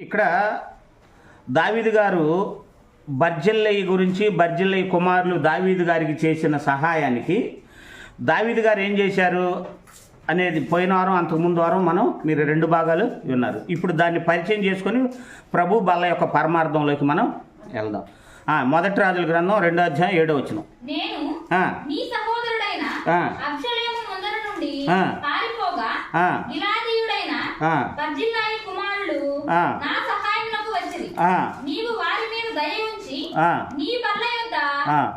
ఇక్కడ దావీదు గారు బర్జిల్లయి గురించి బర్జిల్లయి కుమారులు దావీదు గారికి చేసిన సహాయానికి దావీదు గారు ఏం చేశారు అనేది పోయిన వారం అంతకుముందు వారం మీరు రెండు భాగాలు విన్నారు. ఇప్పుడు దాన్ని పరిచయం చేసుకొని ప్రభు బల్ల యొక్క పరమార్థంలోకి మనం వెళ్దాం. మొదటి రాజుల గ్రంథం 2వ అధ్యాయం 7వ వచనం. నేను నీ సహోదరుడైన అబ్షలోము ముందర నుండి పారిపోగా గిలాదీయుడైన బర్జిల్లయి కుమారులు నా సహాయమునకు వచ్చిరి. నీవు వారి మీద దయ ఉంచి నీ బల్ల యొద్ద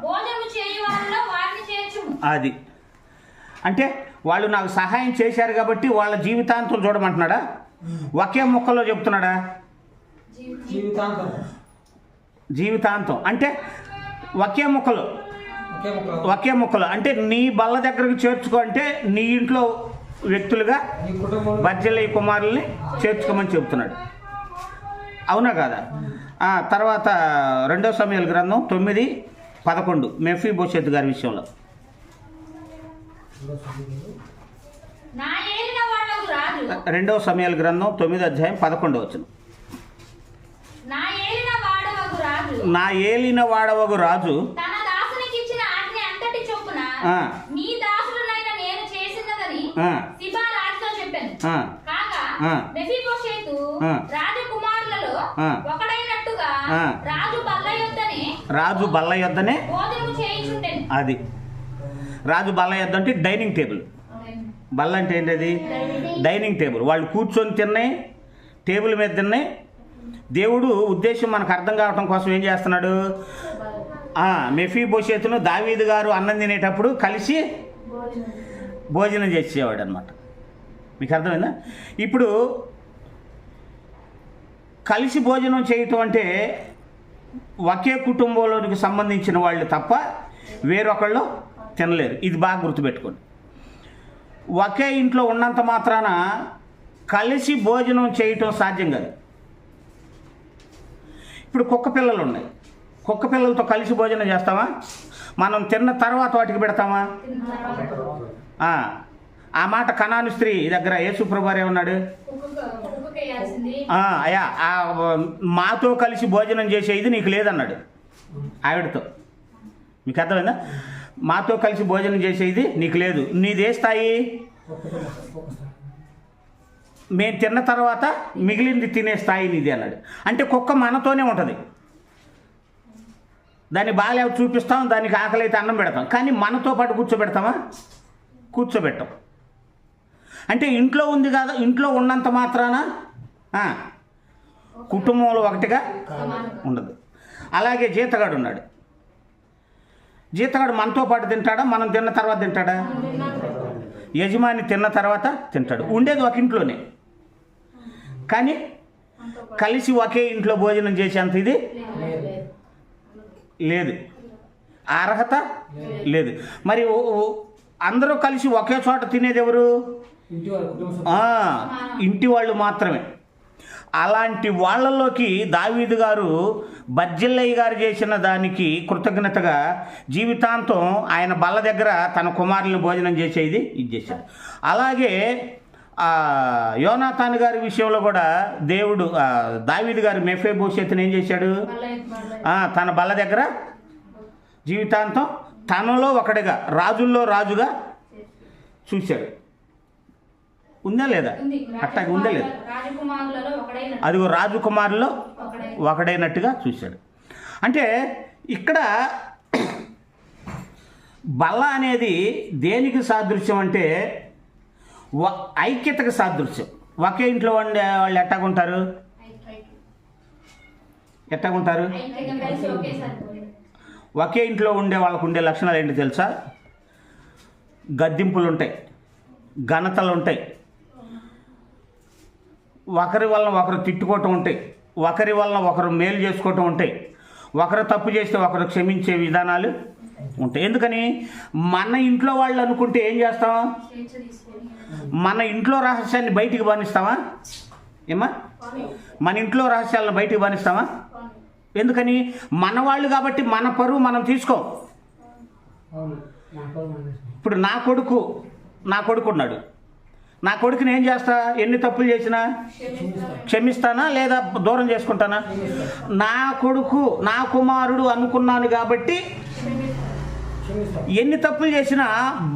భోజనము చేయువారిలో వారిని చేర్చుము. అది అంటే వాళ్ళు నాకు సహాయం చేశారు కాబట్టి వాళ్ళ జీవితాంతం చూడమంటున్నాడా? ఒకే ముక్కలో చెప్తున్నాడా? జీవితాంతం అంటే ఒకే ముక్కలు అంటే నీ బల్ల దగ్గరకు చేర్చుకో అంటే నీ ఇంట్లో వ్యక్తులుగా బర్జిల్లయి కుమారుల్ని చేర్చుకోమని చెప్తున్నాడు. అవునా కాదా? తర్వాత 2వ సమూయేలు గ్రంథం 9:11 మెఫీబోషెత్ గారి విషయంలో. 2వ సమూయేలు గ్రంథం 9వ అధ్యాయం 11వ వచనం. నా ఏలిన వాడవగు రాజు తన దాసునికిచ్చిన ఆజ్ఞ అంతటి చొప్పున నీ దాసుడనైన నేను చేసినదని సిబా రాజుతో చెప్పాను. కాగా మెఫీబోషెతు రాజకుమారులలో ఒకడైనట్టుగా రాజు బల్ల యొద్దనే భోజనము చేయించుండెను. అది రాజు బల్ల యొద్ద అంటే డైనింగ్ టేబుల్. బల్ల అంటే ఏంటది? Dining table. వాళ్ళు కూర్చొని తిన్నాయి, టేబుల్ మీద తిన్నాయి. దేవుడు ఉద్దేశం మనకు అర్థం కావటం కోసం ఏం చేస్తున్నాడు? మెఫీబోషెతును దావీదు గారు అన్నం తినేటప్పుడు కలిసి భోజనం చేసేవాడు అనమాట. మీకు అర్థమైందా? ఇప్పుడు కలిసి భోజనం చేయటం అంటే ఒకే కుటుంబంలోనికి సంబంధించిన వాళ్ళు తప్ప వేరొకళ్ళు తినలేరు. ఇది బాగా గుర్తుపెట్టుకోండి. ఒకే ఇంట్లో ఉన్నంత మాత్రాన కలిసి భోజనం చేయటం సాధ్యం కాదు. ఇప్పుడు కుక్క పిల్లలు ఉన్నాయి. కుక్క పిల్లలతో కలిసి భోజనం చేస్తామా? మనం తిన్న తర్వాత వాటికి పెడతామా? ఆ మాట కనాను స్త్రీ దగ్గర యేసు ప్రభువారు ఏమన్నాడు? అయ్యా మాతో కలిసి భోజనం చేసేది నీకు లేదన్నాడు ఆవిడతో. మీకు అర్థమైందా? మాతో కలిసి భోజనం చేసేది నీకు లేదు. నీదే స్థాయి? మేము తిన్న తర్వాత మిగిలింది తినే స్థాయి నీది అన్నాడు. అంటే కుక్క మనతోనే ఉంటుంది. దాన్ని బాగా చూపిస్తాం, దానికి ఆకలి అయితే అన్నం పెడతాం, కానీ మనతో పాటు కూర్చోబెడతామా? కూర్చోబెట్టాం. అంటే ఇంట్లో ఉంది కాదు, ఇంట్లో ఉన్నంత మాత్రాన కుటుంబంలో ఒకటిగా ఉండదు. అలాగే జీతగాడు ఉన్నాడు. జీతగాడు మనతో పాటు తింటాడా? మనం తిన్న తర్వాత తింటాడా? యజమాని తిన్న తర్వాత తింటాడు. ఉండేది ఒక ఇంట్లోనే, కానీ కలిసి ఒకే ఇంట్లో భోజనం చేసేంత ఇది లేదు, అర్హత లేదు. మరి అందరూ కలిసి ఒకే చోట తినేది ఎవరు? ఇంటి వాళ్ళు మాత్రమే. అలాంటి వాళ్ళలోకి దావీదు గారు బర్జిల్లయి గారు చేసిన దానికి కృతజ్ఞతగా జీవితాంతం ఆయన బల్ల దగ్గర తన కుమారులను భోజనం చేసేది ఇది చేశాడు. అలాగే యోనాతాను గారి విషయంలో కూడా దేవుడు దావీదు గారు మెఫీబోషెతుని ఏం చేశాడు? తన బల్ల దగ్గర జీవితాంతం తనలో ఒకటిగా, రాజుల్లో రాజుగా చూశాడు. ఉందా లేదా? అట్టాగే ఉందా లేదా? అదిగో రాజకుమారుల్లో ఒకడైనట్టుగా చూశాడు. అంటే ఇక్కడ బల్ల అనేది దేనికి సాదృశ్యం అంటే ఐక్యతకు సాదృశ్యం. ఒకే ఇంట్లో ఉండే వాళ్ళు ఎట్టాగుంటారు? ఒకే ఇంట్లో ఉండే వాళ్ళకు ఉండే లక్షణాలు ఏంటి తెలుసా? గద్దింపులు ఉంటాయి, ఘనతలు ఉంటాయి, ఒకరి వలన ఒకరు తిట్టుకోవటం ఉంటాయి, ఒకరి వలన ఒకరు మేలు చేసుకోవటం ఉంటాయి, ఒకరు తప్పు చేస్తే ఒకరు క్షమించే విధానాలు ఉంటాయి. ఎందుకని? మన ఇంట్లో వాళ్ళు అనుకుంటే ఏం చేస్తాం? మన ఇంట్లో రహస్యాన్ని బయటికి బానిస్తామా? ఏమా? మన ఇంట్లో రహస్యాలను బయటికి బానిస్తామా? ఎందుకని? మన వాళ్ళు కాబట్టి మన పరువు మనం తీసుకోం. ఇప్పుడు నా కొడుకు ఉన్నాడు, నా కొడుకుని ఏం చేస్తా? ఎన్ని తప్పులు చేసినా క్షమిస్తానా లేదా దూరం చేసుకుంటానా? నా కొడుకు, నా కుమారుడు అనుకున్నాను కాబట్టి ఎన్ని తప్పులు చేసినా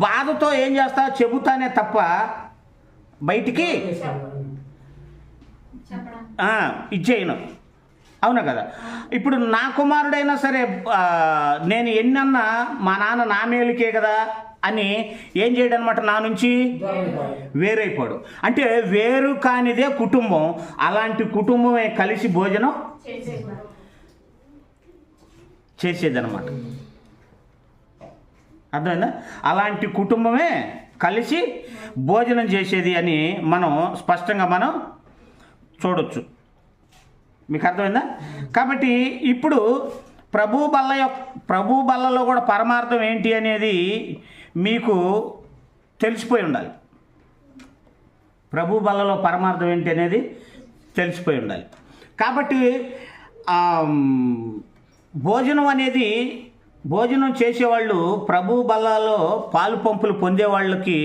బాధతో ఏం చేస్తా? చెబుతానే తప్ప బయటికి ఇచ్చేయను. అవునా కదా? ఇప్పుడు నా కుమారుడైనా సరే నేను ఎన్నన్నా మా నాన్న నా మేలుకే కదా అని ఏం చేయడం అనమాట, నా నుంచి వేరైపోడు. అంటే వేరు కానిదే కుటుంబం. అలాంటి కుటుంబమే కలిసి భోజనం చేసేదన్నమాట. అర్థమైందా? అలాంటి కుటుంబమే కలిసి భోజనం చేసేది అని మనం స్పష్టంగా మనం చూడొచ్చు. మీకు అర్థమైందా? కాబట్టి ఇప్పుడు ప్రభు బల్లలో కూడా పరమార్థం ఏంటి అనేది మీకు తెలిసిపోయి ఉండాలి. ప్రభు బల్లలో పరమార్థం ఏంటి అనేది తెలిసిపోయి ఉండాలి. కాబట్టి భోజనం చేసేవాళ్ళు ప్రభు బల్లలో పాలు పంపులు పొందే వాళ్ళకి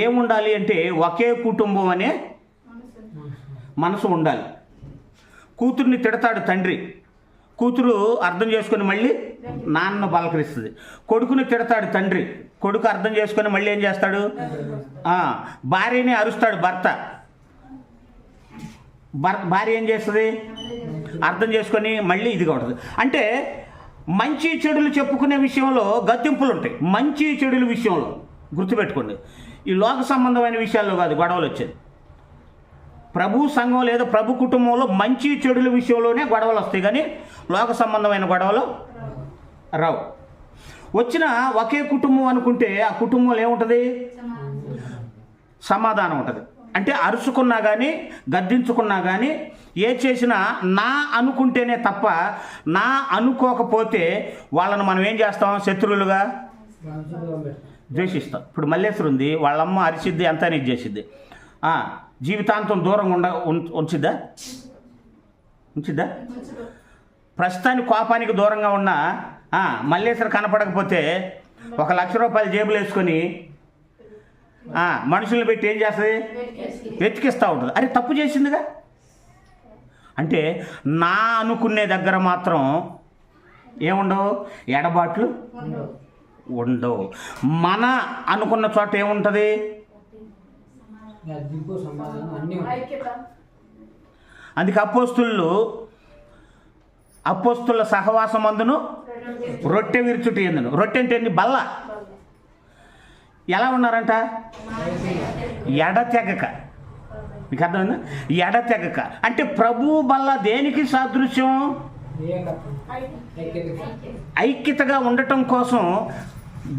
ఏముండాలి అంటే ఒకే కుటుంబం అనే మనసు ఉండాలి. కూతుర్ని తిడతాడు తండ్రి, కూతురు అర్థం చేసుకొని మళ్ళీ నాన్నను పలకరిస్తుంది. కొడుకుని తిడతాడు తండ్రి, కొడుకు అర్థం చేసుకొని మళ్ళీ ఏం చేస్తాడు? భార్యని అరుస్తాడు భర్త, భార్య ఏం చేస్తుంది? అర్థం చేసుకొని మళ్ళీ ఇదిగా ఉంటుంది. అంటే మంచి చెడులు చెప్పుకునే విషయంలో గతింపులు ఉంటాయి. మంచి చెడుల విషయంలో గుర్తుపెట్టుకోండి. ఈ లోక సంబంధమైన విషయాల్లో కాదు గొడవలు వచ్చేది. ప్రభు సంఘం లేదా ప్రభు కుటుంబంలో మంచి చెడుల విషయంలోనే గొడవలు వస్తాయి, కానీ లోక సంబంధమైన గొడవలు రావు. వచ్చిన ఒకే కుటుంబం అనుకుంటే ఆ కుటుంబంలో ఏముంటుంది? సమాధానం ఉంటుంది. అంటే అరుచుకున్నా కానీ గద్దించుకున్నా కానీ ఏ చేసినా నా అనుకుంటేనే తప్ప నా అనుకోకపోతే వాళ్ళను మనం ఏం చేస్తాం? శత్రువులుగా ద్వేషిస్తాం. ఇప్పుడు మల్లేశ్వరు ఉంది, వాళ్ళమ్మ అరిసిద్ది, అంతా ఇది చేసిద్ది. జీవితాంతం దూరంగా ఉంచిద్దా? ప్రస్తుతానికి కోపానికి దూరంగా ఉన్న మల్లేశ్వరు కనపడకపోతే 1,00,000 రూపాయలు జేబులు వేసుకొని మనుషుల్ని పెట్టి ఏం చేస్తుంది? వెతికిస్తూ ఉంటుంది. అరే తప్పు చేసిందిగా. అంటే నా అనుకునే దగ్గర మాత్రం ఏముండవు? ఎడబాట్లు ఉండవు. మన అనుకున్న చోట ఏముంటుంది? అందుకే అపోస్తుల సహవాసం అందును రొట్టె విరుచుటి ఎందును. రొట్టె అంటే ఏంటి? బల్ల. ఎలా ఉన్నారంట? ఎడతెగక. మీకు అర్థమైందా? ఎడతెగక అంటే ప్రభు బల్ల దేనికి సాదృశ్యం? ఐక్యతగా ఉండటం కోసం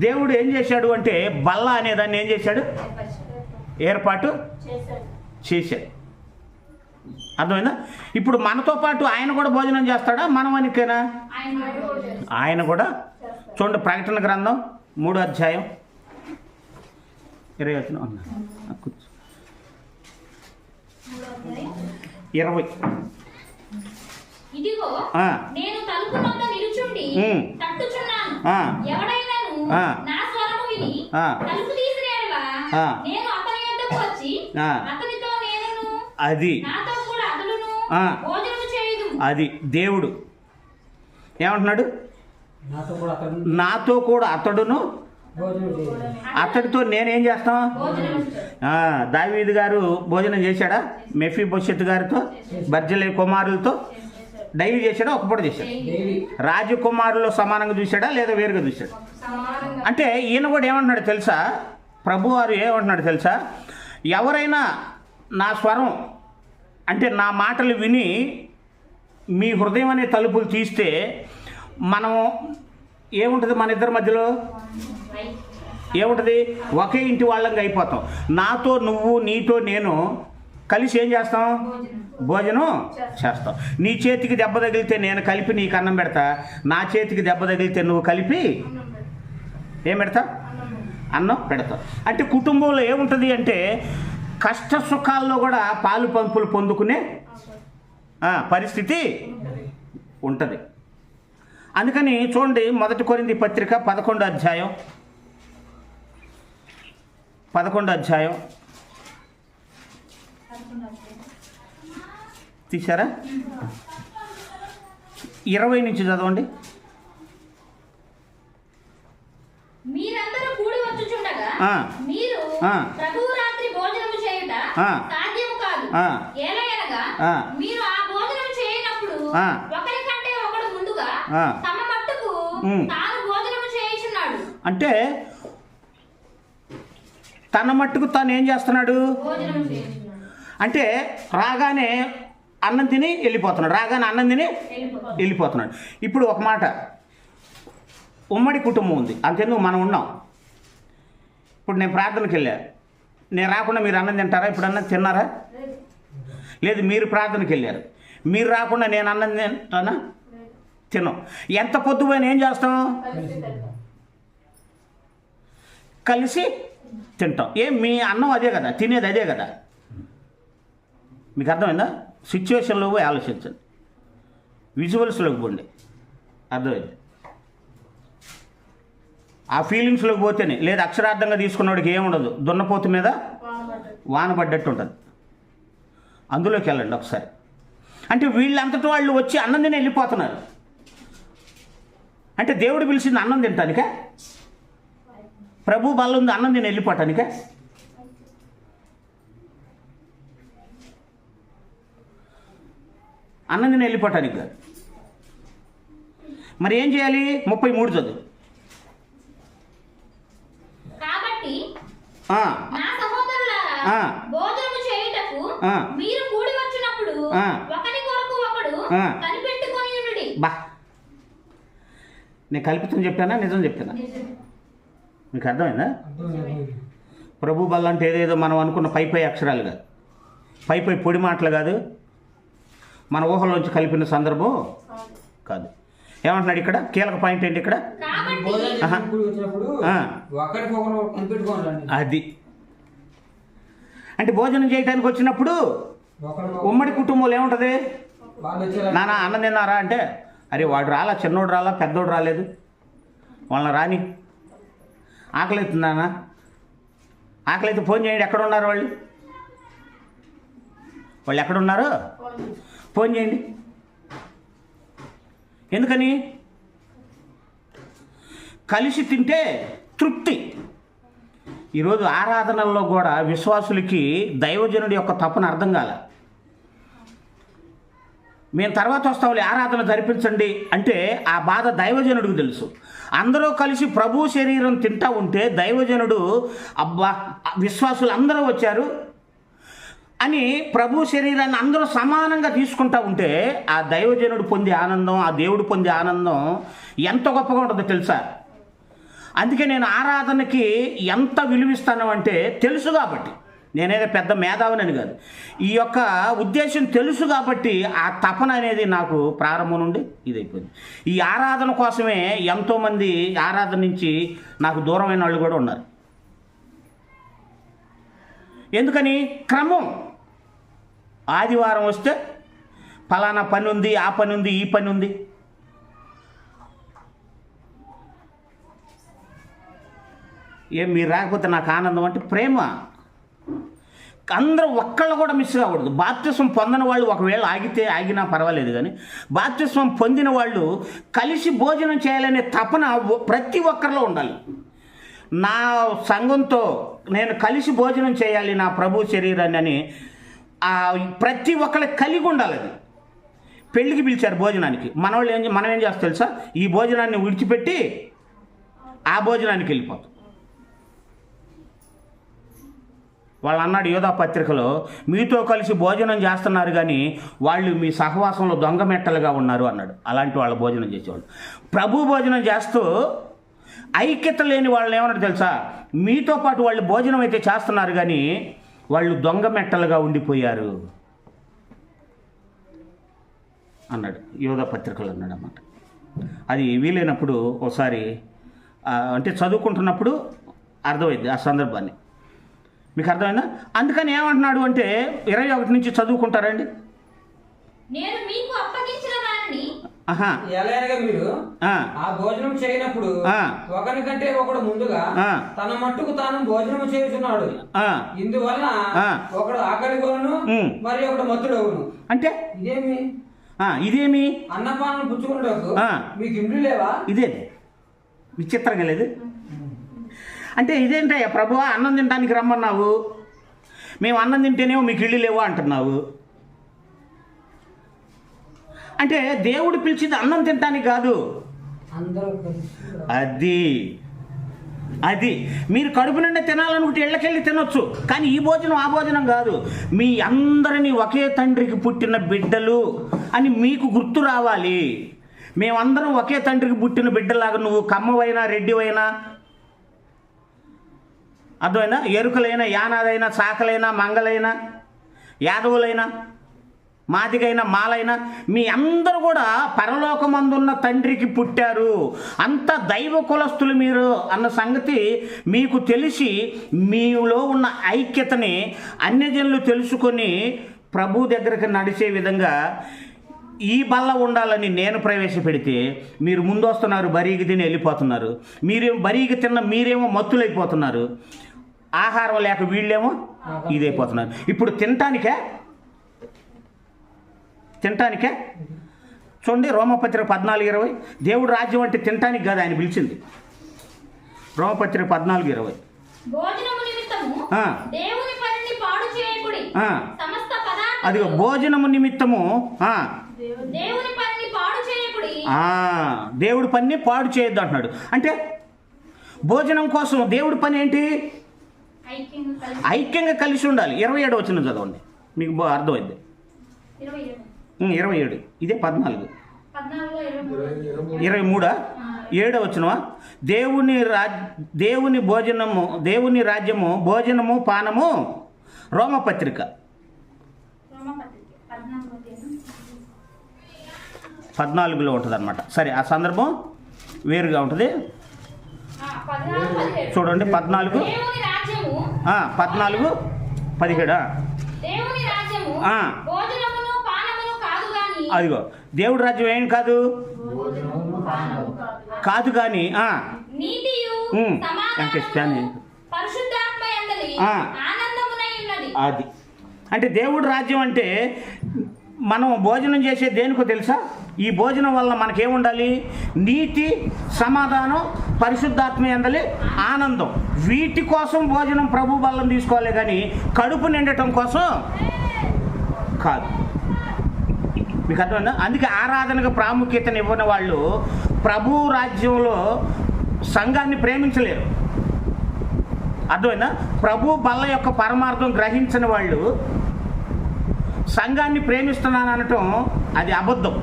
దేవుడు ఏం చేశాడు అంటే బల్ల అనేదాన్ని ఏం చేశాడు? ఏర్పాటు చేశాడు. అర్థమైందా? ఇప్పుడు మనతో పాటు ఆయన కూడా భోజనం చేస్తాడా? మనం అనికేనా? ఆయన కూడా. చూడండి ప్రకటన గ్రంథం 3వ అధ్యాయం 20 ఇదిగో నేను తలుపు వద్ద నిలుచుండి తట్టుచున్నాను. ఎవడైనాను నా స్వరము విని తలుపు తీసిన యెడల నేను అతని యొద్దకు వచ్చి అతనితో నేనును అది నాతో కూడా అతడును భోజనము చేయుదుము. అది దేవుడు ఏమంటున్నాడు? నాతో కూడా అతడును, అతడితో నేనేం చేస్తాం? దావీదు గారు భోజనం చేశాడా? మెఫీబోషెత్ గారితో, బర్జిలై కుమారులతో డైలీ చేశాడా? ఒక పూట చేశాడు. రాజకుమారులు సమానంగా చూశాడా లేదా వేరుగా చూశాడు? అంటే ఈయన కూడా ఏమంటున్నాడు తెలుసా? ప్రభు వారు ఏమంటున్నాడు తెలుసా? ఎవరైనా నా స్వరం అంటే నా మాటలు విని మీ హృదయం అనే తలుపులు తీస్తే మనం ఏముంటుంది? మన ఇద్దరి మధ్యలో ఏముంటుంది? ఒకే ఇంటి వాళ్ళంగా అయిపోతాం. నాతో నువ్వు, నీతో నేను కలిసి ఏం చేస్తాం? భోజనం చేస్తాం. నీ చేతికి దెబ్బ తగిలితే నేను కలిపి నీకు అన్నం పెడతా, నా చేతికి దెబ్బ తగిలితే నువ్వు కలిపి ఏం పెడతా? అన్నం పెడతావు. అంటే కుటుంబంలో ఏముంటుంది అంటే కష్ట సుఖాల్లో కూడా పాలు పంపులు పొందుకునే పరిస్థితి ఉంటుంది. అందుకని చూడండి 1 కొరింథీ పత్రిక 11వ అధ్యాయం తీశారా? 20 నుంచి చదవండి. మీరందరూ కూడి వచ్చుచుండగా మీరు ప్రభువు రాత్రి భోజనము చేయుట సాధ్యము కాదు. ఏలయనగా మీరు ఆ భోజనం చేయనప్పుడు ఒకరికంటే ఒకడు ముందుగా తమ మట్టుకు తాను భోజనము చేయుచున్నాడు. అంటే తన మట్టుకు తాను ఏం చేస్తున్నాడు? అంటే రాగానే అన్నం తిని వెళ్ళిపోతున్నాడు. వెళ్ళిపోతున్నాడు. ఇప్పుడు ఒక మాట, ఉమ్మడి కుటుంబం ఉంది, అంతేందుకు మనం ఉన్నాం. ఇప్పుడు నేను ప్రార్థనకి వెళ్ళా, నేను రాకుండా మీరు అన్నం తింటారా? ఇప్పుడు అన్నం తిన్నారా? లేదు. మీరు ప్రార్థనకి వెళ్ళారు, మీరు రాకుండా నేను అన్నం తింటానా? తిన్నాం. ఎంత పొద్దుపోయినా ఏం చేస్తాం? కలిసి తింటాం. మీ అన్నం అదే కదా, తినేది అదే కదా. మీకు అర్థమైందా? సిచ్యువేషన్లో పోయి ఆలోచించండి, విజువల్స్లోకి పోండి, అర్థమైంది. ఆ ఫీలింగ్స్లోకి పోతేనే, లేదా అక్షరార్థంగా తీసుకున్నవాడికి ఏముండదు, దున్నపోతు మీద వాన పడ్డట్టు ఉంటుంది. అందులోకి వెళ్ళండి ఒకసారి. అంటే వీళ్ళంతటి వాళ్ళు వచ్చి అన్నం తిని వెళ్ళిపోతున్నారు. అంటే దేవుడు పిలిచింది అన్నం తినటానికే? ప్రభు బల్ల ఉంది అన్నం తిని వెళ్ళిపోవటానికే? అన్నం తిని వెళ్ళిపోవటానికి కాదు. మరి ఏం చేయాలి? 33 చదువు. కాబట్టి నా సహోదరులారా, భోజనము చేయుటకు మీరు కూడి వచ్చినప్పుడు ఒకరి కొరకు ఒకడు కనిపెట్టుకొని ఉండుడి. బా, నేను కల్పితం చెప్పానా నిజం చెప్పానా? మీకు అర్థమైందా? ప్రభు బల్ల అంటే ఏదేదో మనం అనుకున్న పై అక్షరాలు కాదు, పై పొడి మాటలు కాదు, మన ఊహలోంచి కలిపిన సందర్భం కాదు. ఏమంటున్నాడు ఇక్కడ? కీలక పాయింట్ ఏంటి ఇక్కడ? అది అంటే భోజనం చేయడానికి వచ్చినప్పుడు ఉమ్మడి కుటుంబంలో ఏముంటుంది? నాన్న అన్నం తిన్నారా అంటే, అరే వాడు రాలా, చిన్నోడు రాలా, పెద్దోడు రాలేదు, వాళ్ళని రాని. ఆకలి అవుతుందానా? ఆకలి అయితే ఫోన్ చేయండి. ఎక్కడ ఉన్నారు వాళ్ళు ఎక్కడున్నారో ఫోన్ చేయండి. ఎందుకని? కలిసి తింటే తృప్తి. ఈరోజు ఆరాధనల్లో కూడా విశ్వాసులకి దైవజనుడి యొక్క తపన అర్థం కాల. మేము తర్వాత వస్తాంలే, ఆరాధన జరిపించండి అంటే ఆ బాధ దైవజనుడికి తెలుసు. అందరూ కలిసి ప్రభు శరీరం తింటా ఉంటే దైవజనుడు అబ్బా విశ్వాసులు అందరూ వచ్చారు అని ప్రభు శరీరాన్ని అందరూ సమానంగా తీసుకుంటా ఉంటే ఆ దైవజనుడు పొందే ఆనందం, ఆ దేవుడు పొందే ఆనందం ఎంత గొప్పగా ఉంటుందో తెలుసా? అందుకే నేను ఆరాధనకి ఎంత విలువిస్తాను అంటే తెలుసు కాబట్టి. నేనేదో పెద్ద మేధావినని కాదు, ఈ యొక్క ఉద్దేశం తెలుసు కాబట్టి ఆ తపన అనేది నాకు ప్రారంభం నుండి ఇదైపోయింది. ఈ ఆరాధన కోసమే ఎంతోమంది ఆరాధన నుంచి నాకు దూరమైన వాళ్ళు కూడా ఉన్నారు. ఎందుకని? క్రమం. ఆదివారం వస్తే ఫలానా పని ఉంది, ఆ పని ఉంది, ఈ పని ఉంది. మీరు రాకపోతే నాకు ఆనందం అంటే ప్రేమ. అందరూ ఒక్కళ్ళు కూడా మిస్ కాకూడదు. బాప్తిస్మం పొందిన వాళ్ళు ఒకవేళ ఆగినా పర్వాలేదు, కానీ బాప్తిస్మం పొందిన వాళ్ళు కలిసి భోజనం చేయాలనే తపన ప్రతి ఒక్కరిలో ఉండాలి. నా సంఘంతో నేను కలిసి భోజనం చేయాలి నా ప్రభు శరీరాన్ని అని ప్రతి ఒక్కరికి కలిగి ఉండాలి. అది పెళ్ళికి పిలిచారు భోజనానికి, మనం ఏం చేస్తాం తెలుసా? ఈ భోజనాన్ని విడిచిపెట్టి ఆ భోజనానికి వెళ్ళిపోతాం. వాళ్ళు అన్నాడు యోధా పత్రికలో, మీతో కలిసి భోజనం చేస్తున్నారు కానీ వాళ్ళు మీ సహవాసంలో దొంగ మెట్టలుగా ఉన్నారు అన్నాడు. అలాంటి వాళ్ళ భోజనం చేసేవాళ్ళు. ప్రభు భోజనం చేస్తూ ఐక్యత లేని వాళ్ళని ఏమన్నాడు తెలుసా? మీతో పాటు వాళ్ళు భోజనం అయితే చేస్తున్నారు కానీ వాళ్ళు దొంగ మెట్టలుగా ఉండిపోయారు అన్నాడు. యోధా పత్రికలు అన్నాడు అన్నమాట. అది వీలైనప్పుడు ఒకసారి అంటే చదువుకుంటున్నప్పుడు అర్థమైంది ఆ సందర్భాన్ని. మీకు అర్థమైందా? అందుకని ఏమంటున్నాడు అంటే 21 నుంచి చదువుకుంటారండి. నేను మీకు అప్పగించిన దానిని ఎలాగ మీరు ఆ భోజనం చేయనప్పుడు ఒకరికంటే ఒకడు ముందుగా తన మట్టుకు తాను భోజనం చేస్తున్నాడు. ఇందువలన ఒకడు ఆకలి కొను, మరి ఒకడు మత్తుడవును. అంటే ఇదేమి అన్నపానం పుచ్చుకున్నట్టు మీకు ఇండ్లు లేవా? ఇదే విచిత్రంగా లేదు. అంటే ఇదేంటయ్యా ప్రభువా, అన్నం తినడానికి రమ్మన్నావు, మేము అన్నం తింటేనేమో మీకు ఇళ్ళు లేవా అంటున్నావు. అంటే దేవుడు పిలిచింది అన్నం తినడానికి కాదు. అది మీరు కడుపు నిండా తినాలనుకుంటే ఇళ్ళకెళ్ళి తినొచ్చు, కానీ ఈ భోజనం ఆ భోజనం కాదు. మీ అందరినీ ఒకే తండ్రికి పుట్టిన బిడ్డలు అని మీకు గుర్తు రావాలి. మేమందరం ఒకే తండ్రికి పుట్టిన బిడ్డలాగా, నువ్వు కమ్మవైనా రెడ్డివైనా అర్థమైనా, ఎరుకలైనా యానాదైనా సాకలైనా మంగలైనా యాదవులైనా మాదిగైనా మాలైనా మీ అందరూ కూడా పరలోకమందున్న తండ్రికి పుట్టారు, అంత దైవ కులస్తులు మీరు అన్న సంగతి మీకు తెలిసి మీలో ఉన్న ఐక్యతని అన్యజనులు తెలుసుకొని ప్రభు దగ్గరికి నడిచే విధంగా ఈ బల్ల ఉండాలని నేను ప్రవేశపెడితే మీరు ముందు వస్తున్నారు, బరీగి తిని వెళ్ళిపోతున్నారు. మీరేమో బరీగి తిన్న మీరేమో మత్తులైపోతున్నారు. ఆహారం లేక వీళ్ళేమో ఇదైపోతున్నారు. ఇప్పుడు తినటానికే చూడండి, రోమపత్రిక 14:20. దేవుడు రాజ్యం అంటే తినటానికి కాదు ఆయన పిలిచింది. రోమపత్రిక 14:20. అది భోజనము నిమిత్తము దేవుడి పనిని పాడు చేయొద్దు అంటున్నాడు. అంటే భోజనం కోసం దేవుడి పని ఏంటి? ఐక్యంగా కలిసి ఉండాలి. 27 వచనం చదవండి, మీకు అర్థమైంది. 27 ఇదే 14 23 7 వచనమా? దేవుని భోజనము, దేవుని రాజ్యము, భోజనము పానము. రోమపత్రిక 14లో ఉంటుంది అనమాట. సరే, ఆ సందర్భం వేరుగా ఉంటుంది. చూడండి 14 17. అదిగో దేవుడి రాజ్యం ఏం కాదు కానీ అది. అంటే దేవుడి రాజ్యం అంటే మనం భోజనం చేసే దేనికో తెలుసా? ఈ భోజనం వల్ల మనకేముండాలి? నీతి, సమాధానం, పరిశుద్ధాత్మ యందలి ఆనందం. వీటి కోసం భోజనం ప్రభు బల్లం తీసుకోవాలి, కానీ కడుపు నిండటం కోసం కాదు. మీకు అర్థమైందా? అందుకే ఆరాధనకు ప్రాముఖ్యతను ఇవ్వని వాళ్ళు ప్రభు రాజ్యంలో సంఘాన్ని ప్రేమించలేరు. అర్థమైందా? ప్రభు బల్ల యొక్క పరమార్థం గ్రహించని వాళ్ళు సంఘాన్ని ప్రేమిస్తున్నాను అనటం అది అబద్ధం.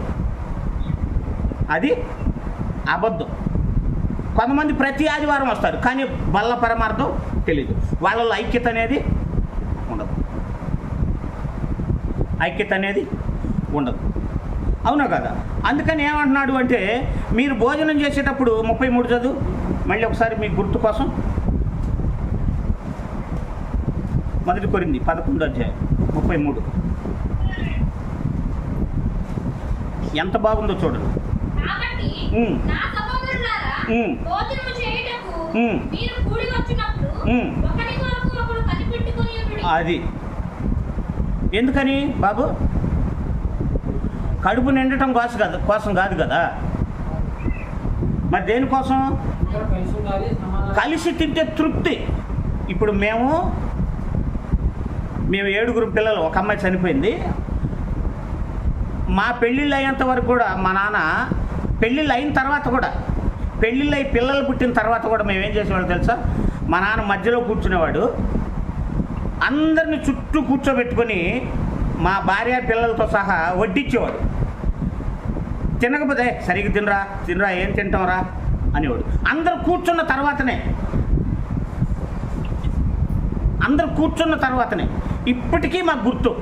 కొంతమంది ప్రతి ఆదివారం వస్తారు, కానీ బల్ల పరమార్థం తెలీదు. వాళ్ళలో ఐక్యత అనేది ఉండదు. అవునా కదా? అందుకని ఏమంటున్నాడు అంటే, మీరు భోజనం చేసేటప్పుడు 33 చదువు మళ్ళీ ఒకసారి మీకు గుర్తు కోసం. 1 కొరింథీ 11:33 ఎంత బాగుందో చూడండి. అది ఎందుకని బాబు? కడుపు నిండటం కోసం కాదు కదా. మరి దేనికోసం? కలిసి తింటే తృప్తి. ఇప్పుడు మేము 7 పిల్లలు, ఒక అమ్మాయి చనిపోయింది. మా పెళ్ళిళ్ళు అయ్యేంత వరకు కూడా మా నాన్న, పెళ్ళిళ్ళు అయిన తర్వాత కూడా, పెళ్ళిళ్ళు అయి పిల్లలు పుట్టిన తర్వాత కూడా మేము ఏం చేసేవాళ్ళు తెలుసా? మా నాన్న మధ్యలో కూర్చునేవాడు, అందరిని చుట్టూ కూర్చోబెట్టుకొని మా భార్య పిల్లలతో సహా వడ్డించేవాడు. తినకపోతే సరిగ్గా తినరా ఏం తింటాంరా అనేవాడు. అందరు కూర్చున్న తర్వాతనే ఇప్పటికీ మాకు గుర్తు.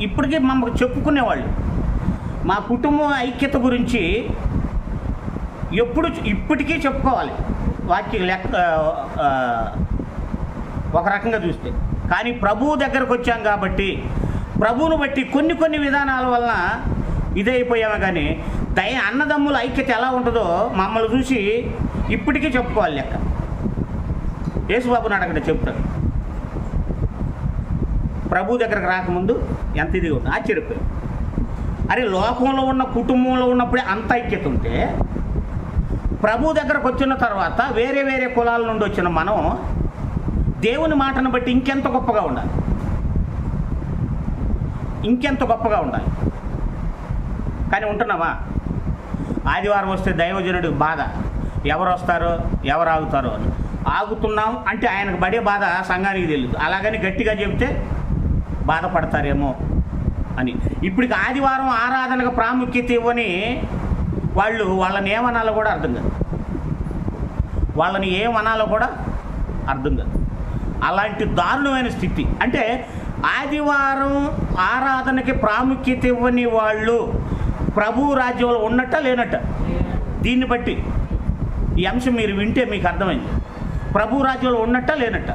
ఇప్పటికీ మమ్మల్ని చెప్పుకునేవాళ్ళు. మా కుటుంబం ఐక్యత గురించి ఇప్పటికీ చెప్పుకోవాలి, వాక్య లెక్క ఒక రకంగా చూస్తే. కానీ ప్రభువు దగ్గరకు వచ్చాం కాబట్టి ప్రభువును బట్టి కొన్ని విధానాల వలన ఇదైపోయాము. కానీ అన్నదమ్ముల ఐక్యత ఎలా ఉంటుందో మమ్మల్ని చూసి ఇప్పటికీ చెప్పుకోవాలి లెక్క. యేసుబాబుని అడగండి చెప్తాడు. ప్రభు దగ్గరకు రాకముందు ఎంత ఇదిగా ఉంది ఆశ్చర్యపోయి. అరే లోకంలో ఉన్న కుటుంబంలో ఉన్నప్పుడే అంత ఐక్యత ఉంటే ప్రభు దగ్గరకు వచ్చిన తర్వాత వేరే కులాల నుండి వచ్చిన మనం దేవుని మాటను బట్టి ఇంకెంత గొప్పగా ఉండాలి, ఇంకెంత గొప్పగా ఉండాలి. కానీ ఉంటున్నావా? ఆదివారం వస్తే దైవజనుడికి బాధ, ఎవరు వస్తారో ఎవరు ఆగుతారో అని. ఆగుతున్నాం అంటే ఆయనకు పడే బాధ సంఘానికి తెలియదు. అలాగని గట్టిగా చెబితే బాధపడతారేమో అని. ఇప్పటికి ఆదివారం ఆరాధనకు ప్రాముఖ్యత ఇవ్వని వాళ్ళని ఏమనాలో కూడా అర్థం కాదు, వాళ్ళని ఏమనాలో కూడా అర్థం కాదు. అలాంటి దారుణమైన స్థితి. అంటే ఆదివారం ఆరాధనకి ప్రాముఖ్యత ఇవ్వని వాళ్ళు ప్రభు రాజ్యంలో ఉన్నట్ట లేనట్ట? దీన్ని బట్టి ఈ అంశం మీరు వింటే మీకు అర్థమైంది. ప్రభు రాజ్యంలో ఉన్నట్ట లేనట్ట?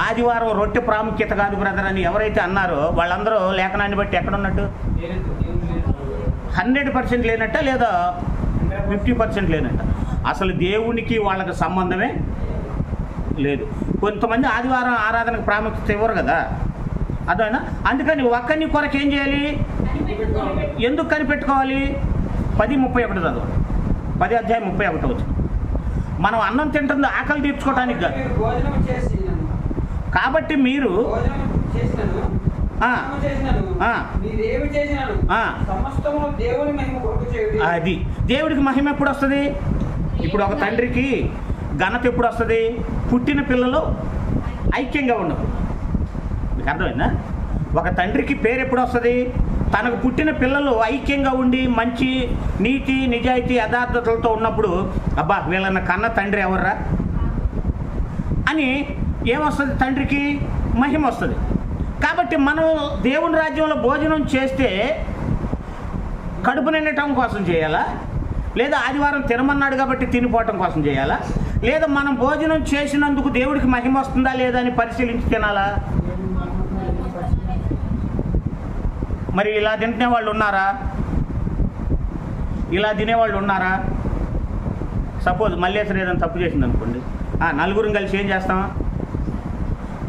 ఆదివారం రొట్టె ప్రాముఖ్యత కాదు బ్రదర్ అని ఎవరైతే అన్నారో వాళ్ళందరూ లేఖనాన్ని బట్టి ఎక్కడున్నట్టు? 100% లేనట్ట లేదా 50% లేనట్ట? అసలు దేవునికి వాళ్ళకి సంబంధమే లేదు. కొంతమంది ఆదివారం ఆరాధనకు ప్రాముఖ్యత ఇవ్వరు కదా, అదేనా? అందుకని ఒక్కని కొరకు ఏం చేయాలి? ఎందుకు కనిపెట్టుకోవాలి? 10:31 చదవండి. 10 అధ్యాయం 31 వచ్చింది. మనం అన్నం తింటుంది ఆకలి తీర్చుకోవటానికి కాదు. కాబట్టి మీరు అది దేవుడికి మహిమ ఎప్పుడు వస్తుంది? ఇప్పుడు ఒక తండ్రికి ఘనత ఎప్పుడు వస్తుంది? పుట్టిన పిల్లలు ఐక్యంగా ఉండవు. మీకు అర్థమైందా? ఒక తండ్రికి పేరు ఎప్పుడు వస్తుంది? తనకు పుట్టిన పిల్లలు ఐక్యంగా ఉండి మంచి నీతి నిజాయితీ యథార్థతలతో ఉన్నప్పుడు అబ్బా వీళ్ళన్న కన్న తండ్రి ఎవర్రా అని ఏమొస్తుంది? తండ్రికి మహిమ వస్తుంది. కాబట్టి మనం దేవుని రాజ్యంలో భోజనం చేస్తే కడుపు నిండటం కోసం చేయాలా, లేదా ఆదివారం తినమన్నాడు కాబట్టి తినిపోవటం కోసం చేయాలా, లేదా మనం భోజనం చేసినందుకు దేవుడికి మహిమ వస్తుందా లేదా అని పరిశీలించి తినాలా? మరి ఇలా తింటునే వాళ్ళు ఉన్నారా? ఇలా తినేవాళ్ళు ఉన్నారా? సపోజ్ మల్లేశ్వరం ఏదైనా తప్పు చేసింది అనుకోండి, నలుగురం కలిసి ఏం చేస్తాం?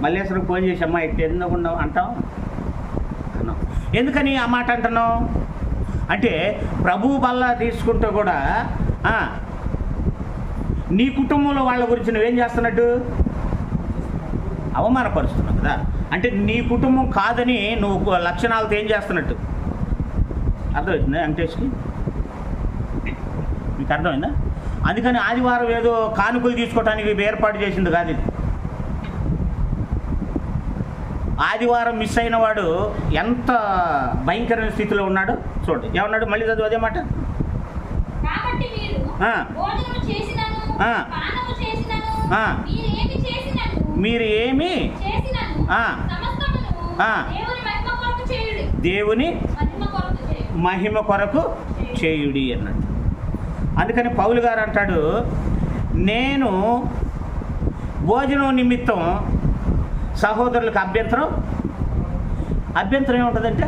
మల్లేశ్వరం ఫోన్ చేసి అమ్మా ఎట్టి ఎందుకుండా అంటాం అన్నాం. ఎందుకని ఆ మాట అంటున్నాం అంటే ప్రభు బల్ల తీసుకుంటూ కూడా నీ కుటుంబంలో వాళ్ళ గురించి నువ్వేం చేస్తున్నట్టు? అవమానపరుస్తున్నావు కదా. అంటే నీ కుటుంబం కాదని నువ్వు లక్షణాలతో ఏం చేస్తున్నట్టు? అర్థమవుతుంది వెంకటేష్కి? మీకు అర్థమైందా? అందుకని ఆదివారం ఏదో కానుకలు తీసుకోవడానికి ఏర్పాటు చేసింది కాదు ఇది. ఆదివారం మిస్ అయిన వాడు ఎంత భయంకరమైన స్థితిలో ఉన్నాడో చూడండి. ఏమన్నాడు? మళ్ళీ చదువు అదే మాట. మీరు ఏమి దేవుని మహిమ కొరకు చేయుడి అన్నట్టు. అందుకని పౌలు గారు అంటాడు, నేను భోజనం నిమిత్తం సహోదరులకు అభ్యంతరం ఏముంటుందంటే,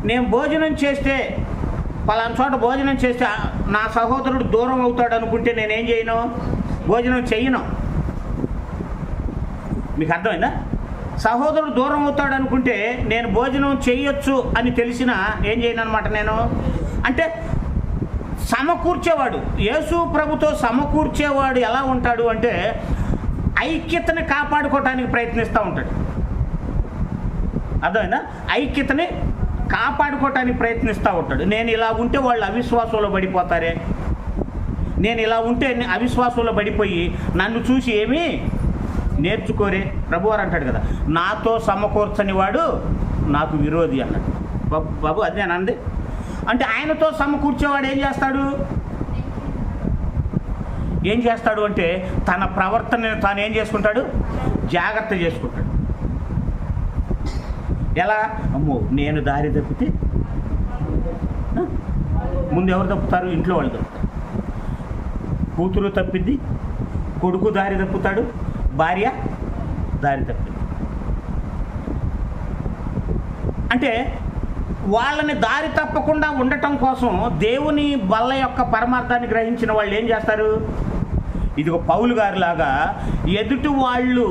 నేను భోజనం చేస్తే పలానా చోట భోజనం చేస్తే నా సహోదరుడు దూరం అవుతాడు అనుకుంటే నేనేం చేయను? భోజనం చెయ్యను. మీకు అర్థమైందా? సహోదరుడు దూరం అవుతాడు అనుకుంటే నేను భోజనం చేయొచ్చు అని తెలిసినా ఏం చేయను అనమాట. నేను అంటే సమకూర్చేవాడు, యేసు ప్రభుతో సమకూర్చేవాడు ఎలా ఉంటాడు అంటే ఐక్యతని కాపాడుకోవటానికి ప్రయత్నిస్తూ ఉంటాడు. అర్థమైందా? ఐక్యతని కాపాడుకోవటానికి ప్రయత్నిస్తూ ఉంటాడు. నేను ఇలా ఉంటే వాళ్ళు అవిశ్వాసంలో పడిపోతారే, నేను ఇలా ఉంటే అవిశ్వాసంలో పడిపోయి నన్ను చూసి ఏమీ నేర్చుకోరే. ప్రభువారు అంటాడు కదా, నాతో సమకూర్చని వాడు నాకు విరోధి అన్నాడు. బాబు అది నేను అంది. అంటే ఆయనతో సమకూర్చేవాడు ఏం చేస్తాడు అంటే తన ప్రవర్తనని తాను ఏం చేసుకుంటాడు? జాగ్రత్త చేసుకుంటాడు. ఎలా? అమ్మో నేను దారి తప్పితే ముందు ఎవరు తప్పుతారు? ఇంట్లో వాళ్ళు తప్పుతారు. కూతురు తప్పిద్ది, కొడుకు దారి తప్పుతాడు, భార్య దారి తప్పిద్ది. అంటే వాళ్ళని దారి తప్పకుండా ఉండటం కోసం దేవుని బల్ల యొక్క పరమార్థాన్ని గ్రహించిన వాళ్ళు ఏం చేస్తారు? ఇదిగో పౌలు గారిలాగా ఎదుటి వాళ్ళు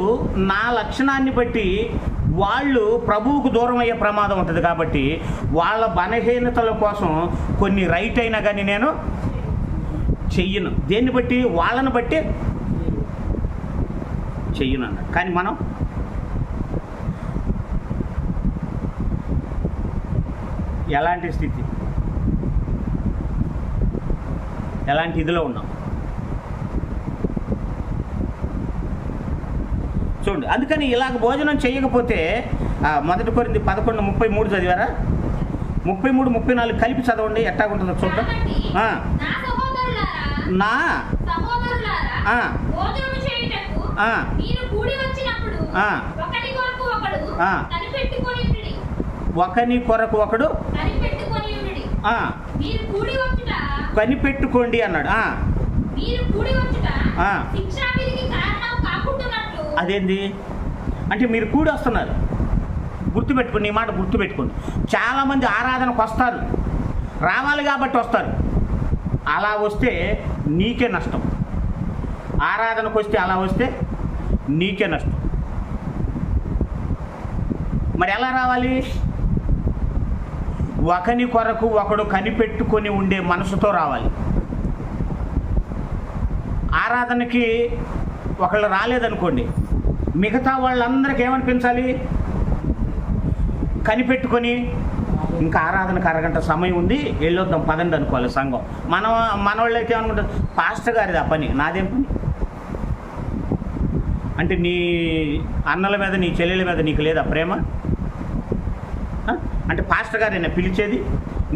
నా లక్షణాన్ని బట్టి వాళ్ళు ప్రభువుకు దూరం అయ్యే ప్రమాదం ఉంటుంది కాబట్టి వాళ్ళ బలహీనతల కోసం కొన్ని రైట్ అయినా కానీ నేను చెయ్యను. దేన్ని బట్టి? వాళ్ళని బట్టి చెయ్యను అన్నాడు. కానీ మనం ఎలాంటి స్థితి, ఎలాంటి ఇదిలో ఉన్నాం చూడండి. అందుకని ఇలాగ భోజనం చేయకపోతే 1 కొరింథీ 11:33 చదివారా? 33, 34 కలిపి చదవండి, ఎట్టాగుంటుందో చూద్దాం. నా ఒకని కొరకు ఒకడు కనిపెట్టుకోండి అన్నాడు. అదేంది అంటే మీరు కూడి వస్తున్నారు, గుర్తుపెట్టుకోండి, ఈ మాట గుర్తుపెట్టుకోండి. చాలామంది ఆరాధనకు వస్తారు, రావాలి కాబట్టి వస్తారు. అలా వస్తే నీకే నష్టం. ఆరాధనకు వస్తే అలా వస్తే నీకే నష్టం. మరి ఎలా రావాలి? ఒకని కొరకు ఒకడు కనిపెట్టుకొని ఉండే మనసుతో రావాలి. ఆరాధనకి ఒకళ్ళు రాలేదనుకోండి, మిగతా వాళ్ళందరికీ ఏమనిపించాలి? కనిపెట్టుకొని ఇంకా ఆరాధనకు అరగంట సమయం ఉంది, వెళ్ళొద్దాం పదండి అనుకోవాలి సంఘం. మనవాళ్ళు అయితే ఏమనుకుంటారు? పాస్టర్ గారిది ఆ పని, నాదేం పని? అంటే నీ అన్నల మీద నీ చెల్లెల మీద నీకు లేదా ప్రేమ? అంటే పాస్టర్ గారైనా పిలిచేది,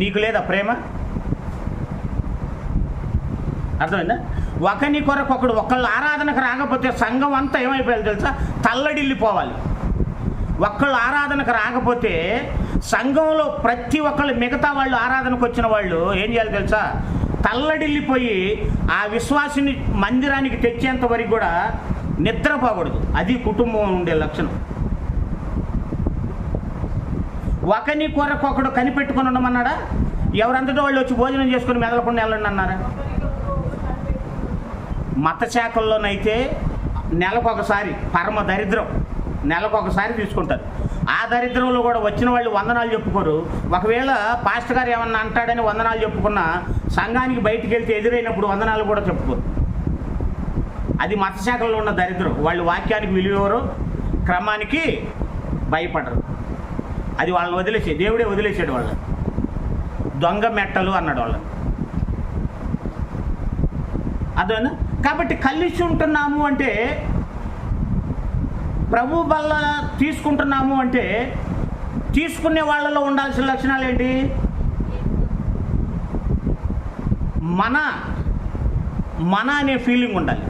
నీకు లేదా ప్రేమ? అర్థమైందా? ఒకని కొరకు ఒకళ్ళు ఆరాధనకు రాకపోతే సంఘం అంతా ఏమైపోయాలి తెలుసా? తల్లడిల్లిపోవాలి. ఒక్కళ్ళు ఆరాధనకు రాకపోతే సంఘంలో ప్రతి ఒక్కళ్ళు, మిగతా వాళ్ళు ఆరాధనకు వచ్చిన వాళ్ళు ఏం చేయాలి తెలుసా? తల్లడిల్లిపోయి ఆ విశ్వాసిని మందిరానికి తెచ్చేంత వరకు కూడా నిద్రపోకూడదు. అది కుటుంబం ఉండే లక్షణం. ఒకని కొరకు ఒకడు కనిపెట్టుకొని ఉండమన్నాడా? ఎవరంతటో వాళ్ళు వచ్చి భోజనం చేసుకుని మెదలకుండా వెళ్ళండి అన్నారా? మత శాఖల్లోనైతే నెలకొకసారి పరమ దరిద్రం, నెలకొకసారి తీసుకుంటారు. ఆ దరిద్రంలో కూడా వచ్చిన వాళ్ళు వందనాలు చెప్పుకోరు. ఒకవేళ పాస్టర్ గారు ఏమన్నా అంటాడని వందనాలు చెప్పుకున్న సంఘానికి బయటికి వెళ్తే ఎదురైనప్పుడు వందనాలు కూడా చెప్పుకోరు. అది మత శాఖల్లో ఉన్న దరిద్రం. వాళ్ళు వాక్యానికి విలువెవరు, క్రమానికి భయపడరు. అది వాళ్ళని వదిలేసే, దేవుడే వదిలేసాడు వాళ్ళని. దొంగ మెట్టలు అన్నాడు వాళ్ళని. అదేనా? కాబట్టి కలిసి ఉంటున్నాము అంటే, ప్రభు బల్ల తీసుకుంటున్నాము అంటే, తీసుకునే వాళ్ళలో ఉండాల్సిన లక్షణాలు ఏంటి? మన అనే ఫీలింగ్ ఉండాలి.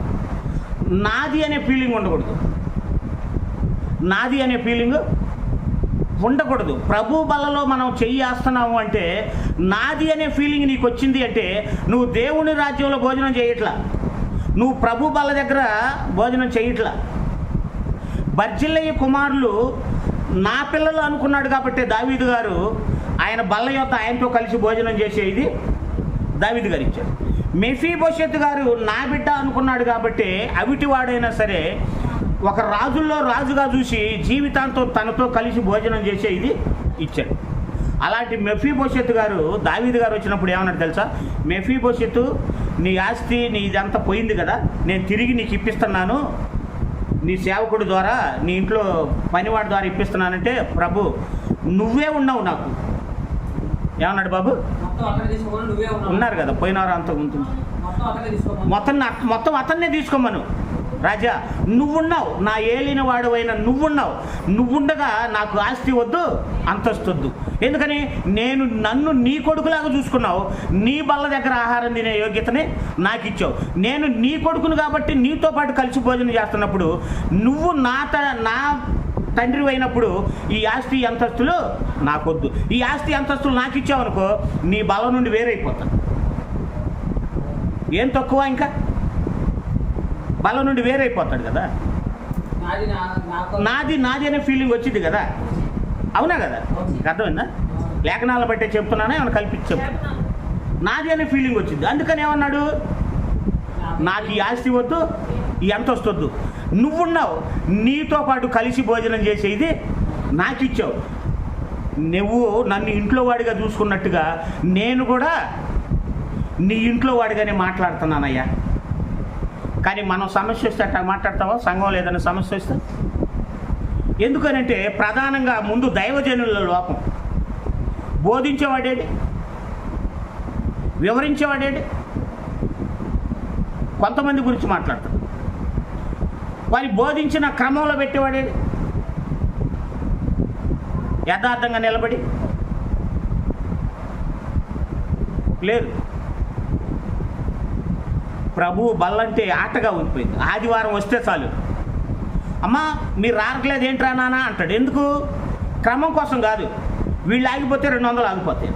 నాది అనే ఫీలింగ్ ఉండకూడదు. నాది అనే ఫీలింగ్ ఉండకూడదు. ప్రభు బలలో మనం చెయ్యేస్తున్నాము అంటే, నాది అనే ఫీలింగ్ నీకు వచ్చింది అంటే నువ్వు దేవుని రాజ్యంలో భోజనం చేయట్లా, నువ్వు ప్రభు బల్ల దగ్గర భోజనం చేయట్లా. బర్జిల్లయ్య కుమారులు నా పిల్లలు అనుకున్నాడు కాబట్టి దావీదు గారు ఆయన బల్ల యొక్క ఆయనతో కలిసి భోజనం చేసేది దావీదు గారు ఇచ్చాడు. మెఫీబోషెత్ గారు నా బిడ్డ అనుకున్నాడు కాబట్టి అవిటివాడైనా సరే ఒక రాజుల్లో రాజుగా చూసి జీవితాంతం తనతో కలిసి భోజనం చేసే ఇది ఇచ్చాడు. అలాంటి మెఫీబోషెత్ గారు దావీదు గారు వచ్చినప్పుడు ఏమన్నాడు తెలుసా? మెఫీబోషెత్, నీ ఆస్తి నీ ఇదంతా పోయింది కదా, నేను తిరిగి నీకు ఇప్పిస్తున్నాను, నీ సేవకుడి ద్వారా, నీ ఇంట్లో పనివాడి ద్వారా ఇప్పిస్తున్నానంటే, ప్రభు నువ్వే ఉన్నావు నాకు. ఏమన్నాడు బాబు? ఉన్నారు కదా పోయినవారు అంత ఉంటుంది, మొత్తం అతన్నే తీసుకోమను. రాజా నువ్వున్నావు, నా ఏలిన వాడువైన నువ్వుండగా నాకు ఆస్తి వద్దు, అంతస్తు వద్దు. ఎందుకని? నన్ను నీ కొడుకులాగా చూసుకున్నావు, నీ బల్ల దగ్గర ఆహారం తినే యోగ్యతని నాకు ఇచ్చావు. నేను నీ కొడుకును కాబట్టి నీతో పాటు కలిసి భోజనం చేస్తున్నప్పుడు నువ్వు నా తండ్రి అయినప్పుడు ఈ ఆస్తి అంతస్తులు నాకొద్దు. ఈ ఆస్తి అంతస్తులు నాకు ఇచ్చావనుకో నీ బలం నుండి వేరైపోతాను. ఏం తక్కువ? ఇంకా బలం నుండి వేరైపోతాడు కదా. నాది అనే ఫీలింగ్ వచ్చింది కదా. అవునా కదా? మీకు అర్థమైందా? లేఖనాలను బట్టే చెప్తున్నానా ఏమైనా కల్పించి చెప్తున్నా? నాది అనే ఫీలింగ్ వచ్చింది. అందుకని ఏమన్నాడు, నాకు ఈ ఆస్తి వద్దు, ఈ ఎంత వస్తొద్దు, నువ్వున్నావు నీతో పాటు కలిసి భోజనం చేసేది నాకు ఇచ్చావు, నువ్వు నన్ను ఇంట్లో వాడిగా చూసుకున్నట్టుగా నేను కూడా నీ ఇంట్లో వాడిగానే మాట్లాడుతున్నానయ్యా. కానీ మనం సమస్య వస్తే అట్లా మాట్లాడతావా? సంఘంలో ఏదైనా సమస్య వస్తే? ఎందుకనంటే ప్రధానంగా ముందు దైవజనుల లోపం. బోధించేవాడేంటి, వివరించేవాడేంటి, కొంతమంది గురించి మాట్లాడతాడు. వారి బోధించిన క్రమంలో పెట్టేవాడేంటి, యథార్థంగా నిలబడి లేదు. ప్రభువు బల్లంటే ఆటగా ఉండిపోయింది. ఆదివారం వస్తే చాలు, అమ్మా మీరు రావట్లేదు ఏంట్రా నాన్న అంటాడు. ఎందుకు? క్రమం కోసం కాదు. వీళ్ళు ఆగిపోతే 200 ఆగిపోతాయి.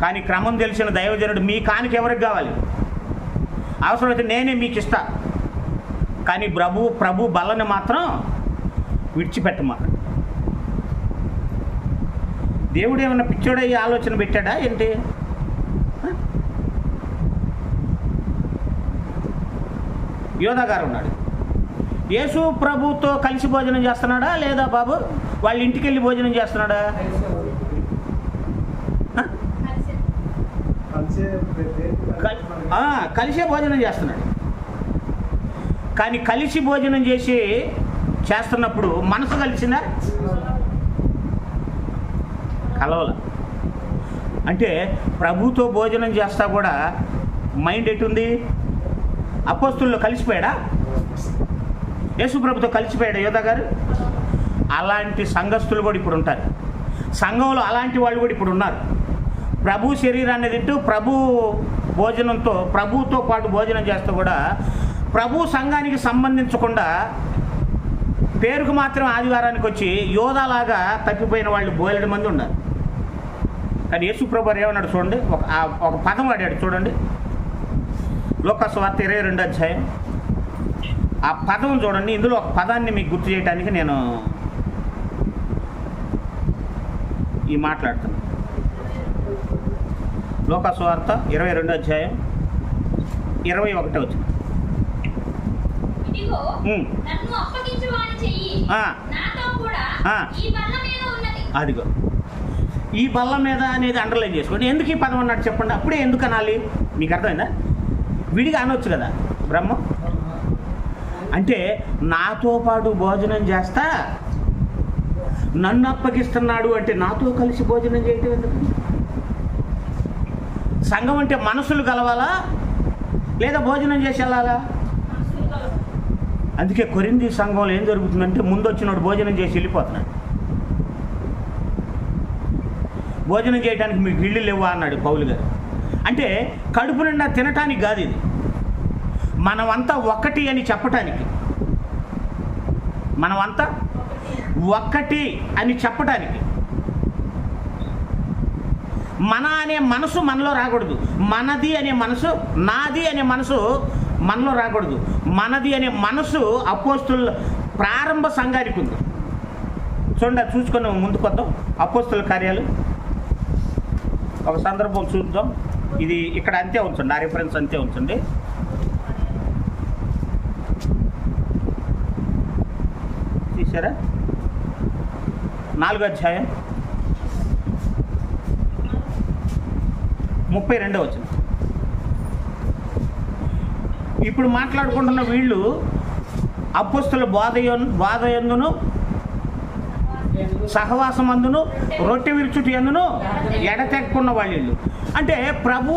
కానీ క్రమం తెలిసిన దైవజనుడు మీ కానికి ఎవరికి కావాలి? అవసరమైతే నేనే మీకు ఇస్తా, కానీ ప్రభు బల్లని మాత్రం విడిచిపెట్టమాట. దేవుడు ఏమన్నా పిచ్చోడయ్యి ఆలోచన పెట్టాడా ఏంటి? యోధా గారు ఉన్నాడు, యేసు ప్రభుతో కలిసి భోజనం చేస్తున్నాడా లేదా బాబు? వాళ్ళ ఇంటికి వెళ్ళి భోజనం చేస్తున్నాడా? కలిసే భోజనం చేస్తున్నాడు. కానీ కలిసి భోజనం చేస్తున్నప్పుడు మనసు కలిసిందా? కలవల. అంటే ప్రభుతో భోజనం చేస్తా కూడా మైండ్ ఎటుంది? అపోస్తుల్లో కలిసిపోయాడా? యేసు ప్రభుతో కలిసిపోయాడా యోధా గారు? అలాంటి సంఘస్థులు కూడా ఇప్పుడు ఉంటారు. సంఘంలో అలాంటి వాళ్ళు కూడా ఇప్పుడు ఉన్నారు. ప్రభు శరీరాన్ని తింటూ ప్రభు భోజనంతో ప్రభుతో పాటు భోజనం చేస్తూ కూడా ప్రభు సంఘానికి సంబంధించకుండా పేరుకు మాత్రం ఆదివారానికి వచ్చి యోధాలాగా తప్పిపోయిన వాళ్ళు బోలెడు మంది ఉన్నారు. కానీ యేసు ప్రభు ఏమన్నాడు చూడండి, ఒక పదం వాడాడు చూడండి. లోకాసు వార్త 22వ అధ్యాయం ఆ పదం చూడండి. ఇందులో ఒక పదాన్ని మీకు గుర్తు చేయడానికి నేను ఈ మాట్లాడుతాను. లోకాసు వార్త 22వ అధ్యాయం 21వ వచనం. ఇదిగో నన్ను అప్పగించువాని చెయ్యి నాతో కూడా ఈ బల్ల మీద ఉన్నది. అదిగో ఈ బల్ల మీద అనేది అండర్లైన్ చేసుకోండి. ఎందుకు ఈ పదం అన్నాడు చెప్పండి. అప్పుడే ఎందుకు అనాలి? మీకు అర్థమైందా? విడిగా అనొచ్చు కదా. బ్రహ్మ అంటే నాతో పాటు భోజనం చేస్తా నన్ను అప్పగిస్తున్నాడు అంటే నాతో కలిసి భోజనం చేయటం ఎందుకు? సంఘం అంటే మనసులు కలవాలా లేదా భోజనం చేసి వెళ్ళాలా? అందుకే కొరింథీ సంఘంలో ఏం జరుగుతుందంటే ముందు వచ్చినోడు భోజనం చేసి వెళ్ళిపోతున్నాడు. భోజనం చేయడానికి మీకు ఇళ్ళు లేవా అన్నాడు పౌలు గారు. అంటే కడుపు నిండా తినటానికి కాదు, ఇది మనమంతా ఒక్కటి అని చెప్పటానికి. మనమంతా ఒక్కటి అని చెప్పటానికి. మన అనే మనసు మనలో రాకూడదు. మనది అనే మనసు, నాది అనే మనసు మనలో రాకూడదు. మనది అనే మనసు అపోస్తుల ప్రారంభ సంఘానికి ఉంది. చూడండి, చూసుకుని ముందుకు వద్దాం. అపోస్తుల కార్యాలు ఒక సందర్భం చూద్దాం. ఇది ఇక్కడ అంతే ఉంచండి, ఆ రిఫరెన్స్ అంతే ఉంచండి. తీసారా? 4వ అధ్యాయం 32వ వచనం. ఇప్పుడు మాట్లాడుకుంటున్న వీళ్ళు అపోస్తుల బాధయందును సహవాసమందును రొట్టె విరుచుటి ఎందును ఎడతెక్కున్న వాళ్ళు వీళ్ళు. అంటే ప్రభు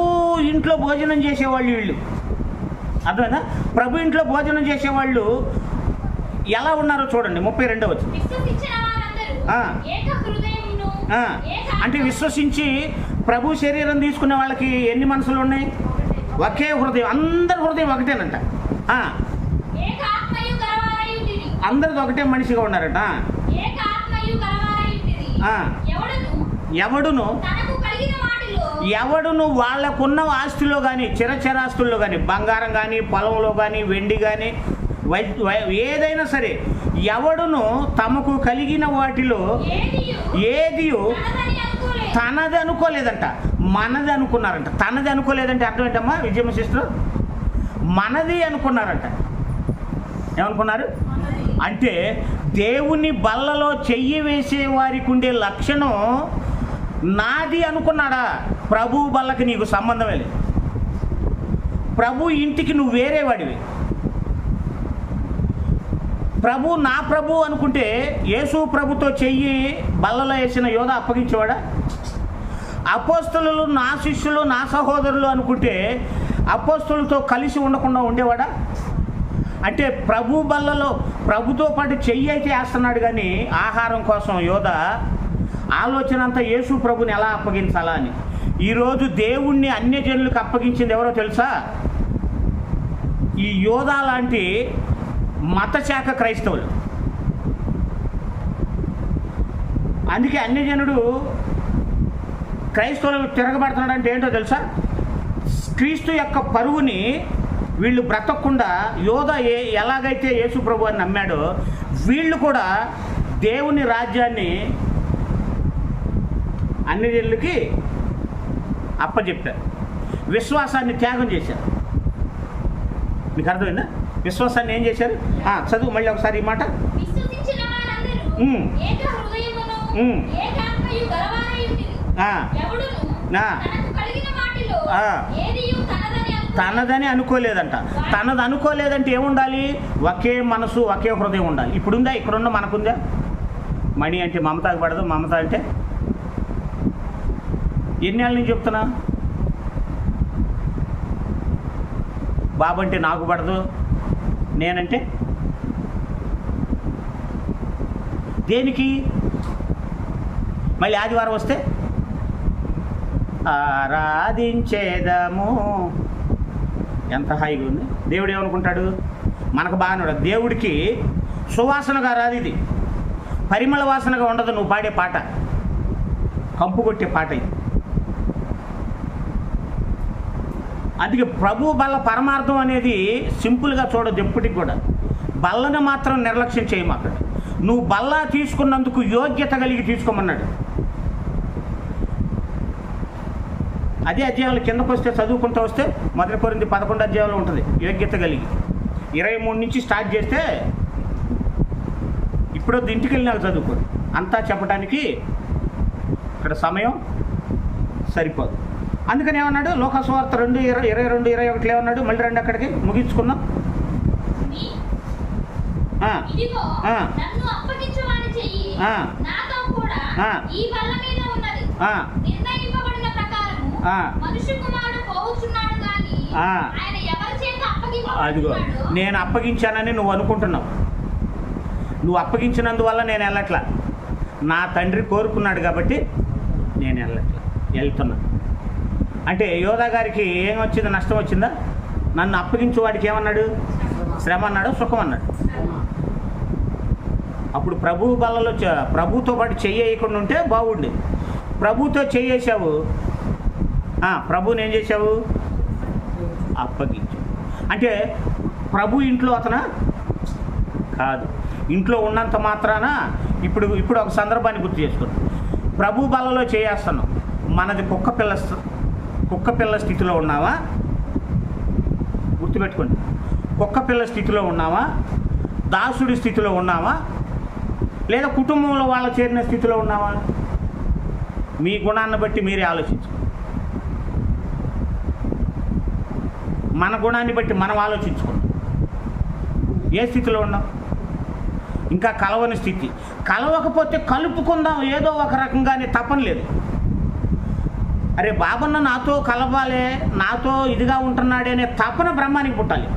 ఇంట్లో భోజనం చేసేవాళ్ళు వీళ్ళు. అర్థమైందా? ప్రభు ఇంట్లో భోజనం చేసేవాళ్ళు ఎలా ఉన్నారో చూడండి. 32వ వచనం. అంటే విశ్వసించి ప్రభు శరీరం తీసుకునే వాళ్ళకి ఎన్ని మనసులు ఉన్నాయి? ఒకే హృదయం. అందరి హృదయం ఒకటేనంట. అందరిది ఒకటే మనిషిగా ఉన్నారట. ఎవడును వాళ్ళకున్న ఆస్తిలో కానీ చిరచరాస్తుల్లో కానీ బంగారం కానీ పొలంలో కానీ వెండి కానీ ఏదైనా సరే ఎవడును తమకు కలిగిన వాటిలో ఏదియు తనది అనుకోలేదంట, మనది అనుకున్నారంట. తనది అనుకోలేదంటే అర్థం ఏంటమ్మా విజయమ్మ సిస్టర్? మనది అనుకున్నారంట. ఏమనుకున్నారు అంటే దేవుని బల్లలో చెయ్యి వేసే వారికి ఉండే లక్షణం నాది అనుకున్నాడా? ప్రభు బల్లకి నీకు సంబంధమే లేదు. ప్రభు ఇంటికి నువ్వు వేరే వాడివి. నా ప్రభు అనుకుంటే యేసు ప్రభుతో చెయ్యి బల్లలో వేసిన యోధ అప్పగించేవాడా? అపోస్తలులు నా శిష్యులు నా సహోదరులు అనుకుంటే అపోస్తలులతో కలిసి ఉండకుండా ఉండేవాడా? అంటే ప్రభు బల్లలో ప్రభుతో పాటు చెయ్యి అయితే వేస్తున్నాడు, కానీ ఆహారం కోసం యోధ ఆలోచన అంతా యేసు ప్రభుని ఎలా అప్పగించాలా అని. ఈరోజు దేవుణ్ణి అన్యజనులకు అప్పగించింది ఎవరో తెలుసా? ఈ యోధ లాంటి మతశాఖ క్రైస్తవులు. అందుకే అన్యజనుడు క్రైస్తవులు తిరగబడుతున్నాడు అంటే ఏంటో తెలుసా? క్రీస్తు యొక్క పరువుని వీళ్ళు బ్రతకకుండా యోధ ఎలాగైతే యేసు ప్రభు అని నమ్మాడో వీళ్ళు కూడా దేవుని రాజ్యాన్ని అన్యజనులకి అప్పచెప్పారు. విశ్వాసాన్ని త్యాగం చేశారు. మీకు అర్థమైందా? విశ్వాసాన్ని ఏం చేశారు? చదువు మళ్ళీ ఒకసారి ఈ మాట. తనదని అనుకోలేదంట. తనది అనుకోలేదంటే ఏముండాలి? ఒకే మనసు ఒకే హృదయం ఉండాలి. ఇప్పుడుందా? ఇక్కడున్న మనకుందా? మణి అంటే మమతకు పడదు. మమత అంటే ఎన్నేళ్ళ నుంచి చెప్తున్నా? బాబు అంటే నాకు పడదు, నేనంటే దేనికి? మళ్ళీ ఆదివారం వస్తే ఆరాధించేదము, ఎంత హాయిగా ఉంది. దేవుడు ఏమనుకుంటాడు? మనకు బాగానే. దేవుడికి సువాసనగా రాదు, ఇది పరిమళ వాసనగా ఉండదు. నువ్వు పాడే పాట కంపు కొట్టే పాట ఇది. అందుకే ప్రభు బల్ల పరమార్థం అనేది సింపుల్గా చూడదు ఎప్పటికి కూడా. బల్లను మాత్రం నిర్లక్ష్యం చేయమాకండి. నువ్వు బల్ల తీసుకున్నందుకు యోగ్యత కలిగి తీసుకోమన్నాడు. అదే అధ్యాయంలో కిందకు వస్తే చదువుకుంటూ వస్తే 1 కొరింథీ 11 అధ్యాయంలో ఉంటుంది యోగ్యత కలిగి. 23 నుంచి స్టార్ట్ చేస్తే ఇప్పుడు ఇంటికి వెళ్ళినా చదువుకోండి. అంతా చెప్పడానికి ఇక్కడ సమయం సరిపోదు. అందుకని ఏమన్నాడు? లోకసువార్త 2:22-21 ఏమన్నాడు? మళ్ళీ రండి అక్కడికి ముగించుకుందాం. అదిగో నేను అప్పగించానని నువ్వు అనుకుంటున్నావు. నువ్వు అప్పగించినందువల్ల నేను వెళ్ళట్లా. నా తండ్రి కోరుకున్నాడు కాబట్టి నేను వెళ్తున్నా. అంటే యోధా గారికి ఏం వచ్చింది? నష్టం వచ్చిందా? నన్ను అప్పగించే వాడికి ఏమన్నాడు? శ్రమ అన్నాడు, సుఖం అన్నాడు. అప్పుడు ప్రభు బల్లలో ప్రభుతో పాటు చెయ్యకుండా ఉంటే బాగుండేది. ప్రభుతో చెయ్యేసావు, ప్రభుని ఏం చేసావు? అప్పగించు. అంటే ప్రభు ఇంట్లో అతనా కాదు. ఇంట్లో ఉన్నంత మాత్రాన ఇప్పుడు ఒక సందర్భాన్ని గుర్తు చేసుకున్నాం. ప్రభు బల్లలో చేయేస్తున్నాం. మనది కుక్క పిల్ల స్థితిలో ఉన్నావా? గుర్తుపెట్టుకోండి. కుక్క పిల్ల స్థితిలో ఉన్నావా? దాసుడి స్థితిలో ఉన్నావా? లేదా కుటుంబంలో వాళ్ళ చేరిన స్థితిలో ఉన్నావా? మీ గుణాన్ని బట్టి మీరే ఆలోచించు. మన గుణాన్ని బట్టి మనం ఆలోచించుకోండి. ఏ స్థితిలో ఉన్నాం? ఇంకా కలవని స్థితి. కలవకపోతే కలుపుకుందాం ఏదో ఒక రకంగానే, తపన లేదు. అరే బాబన్న నాతో కలవాలే, నాతో ఇదిగా ఉంటున్నాడే అనే తపన బ్రహ్మానికి పుట్టాలి.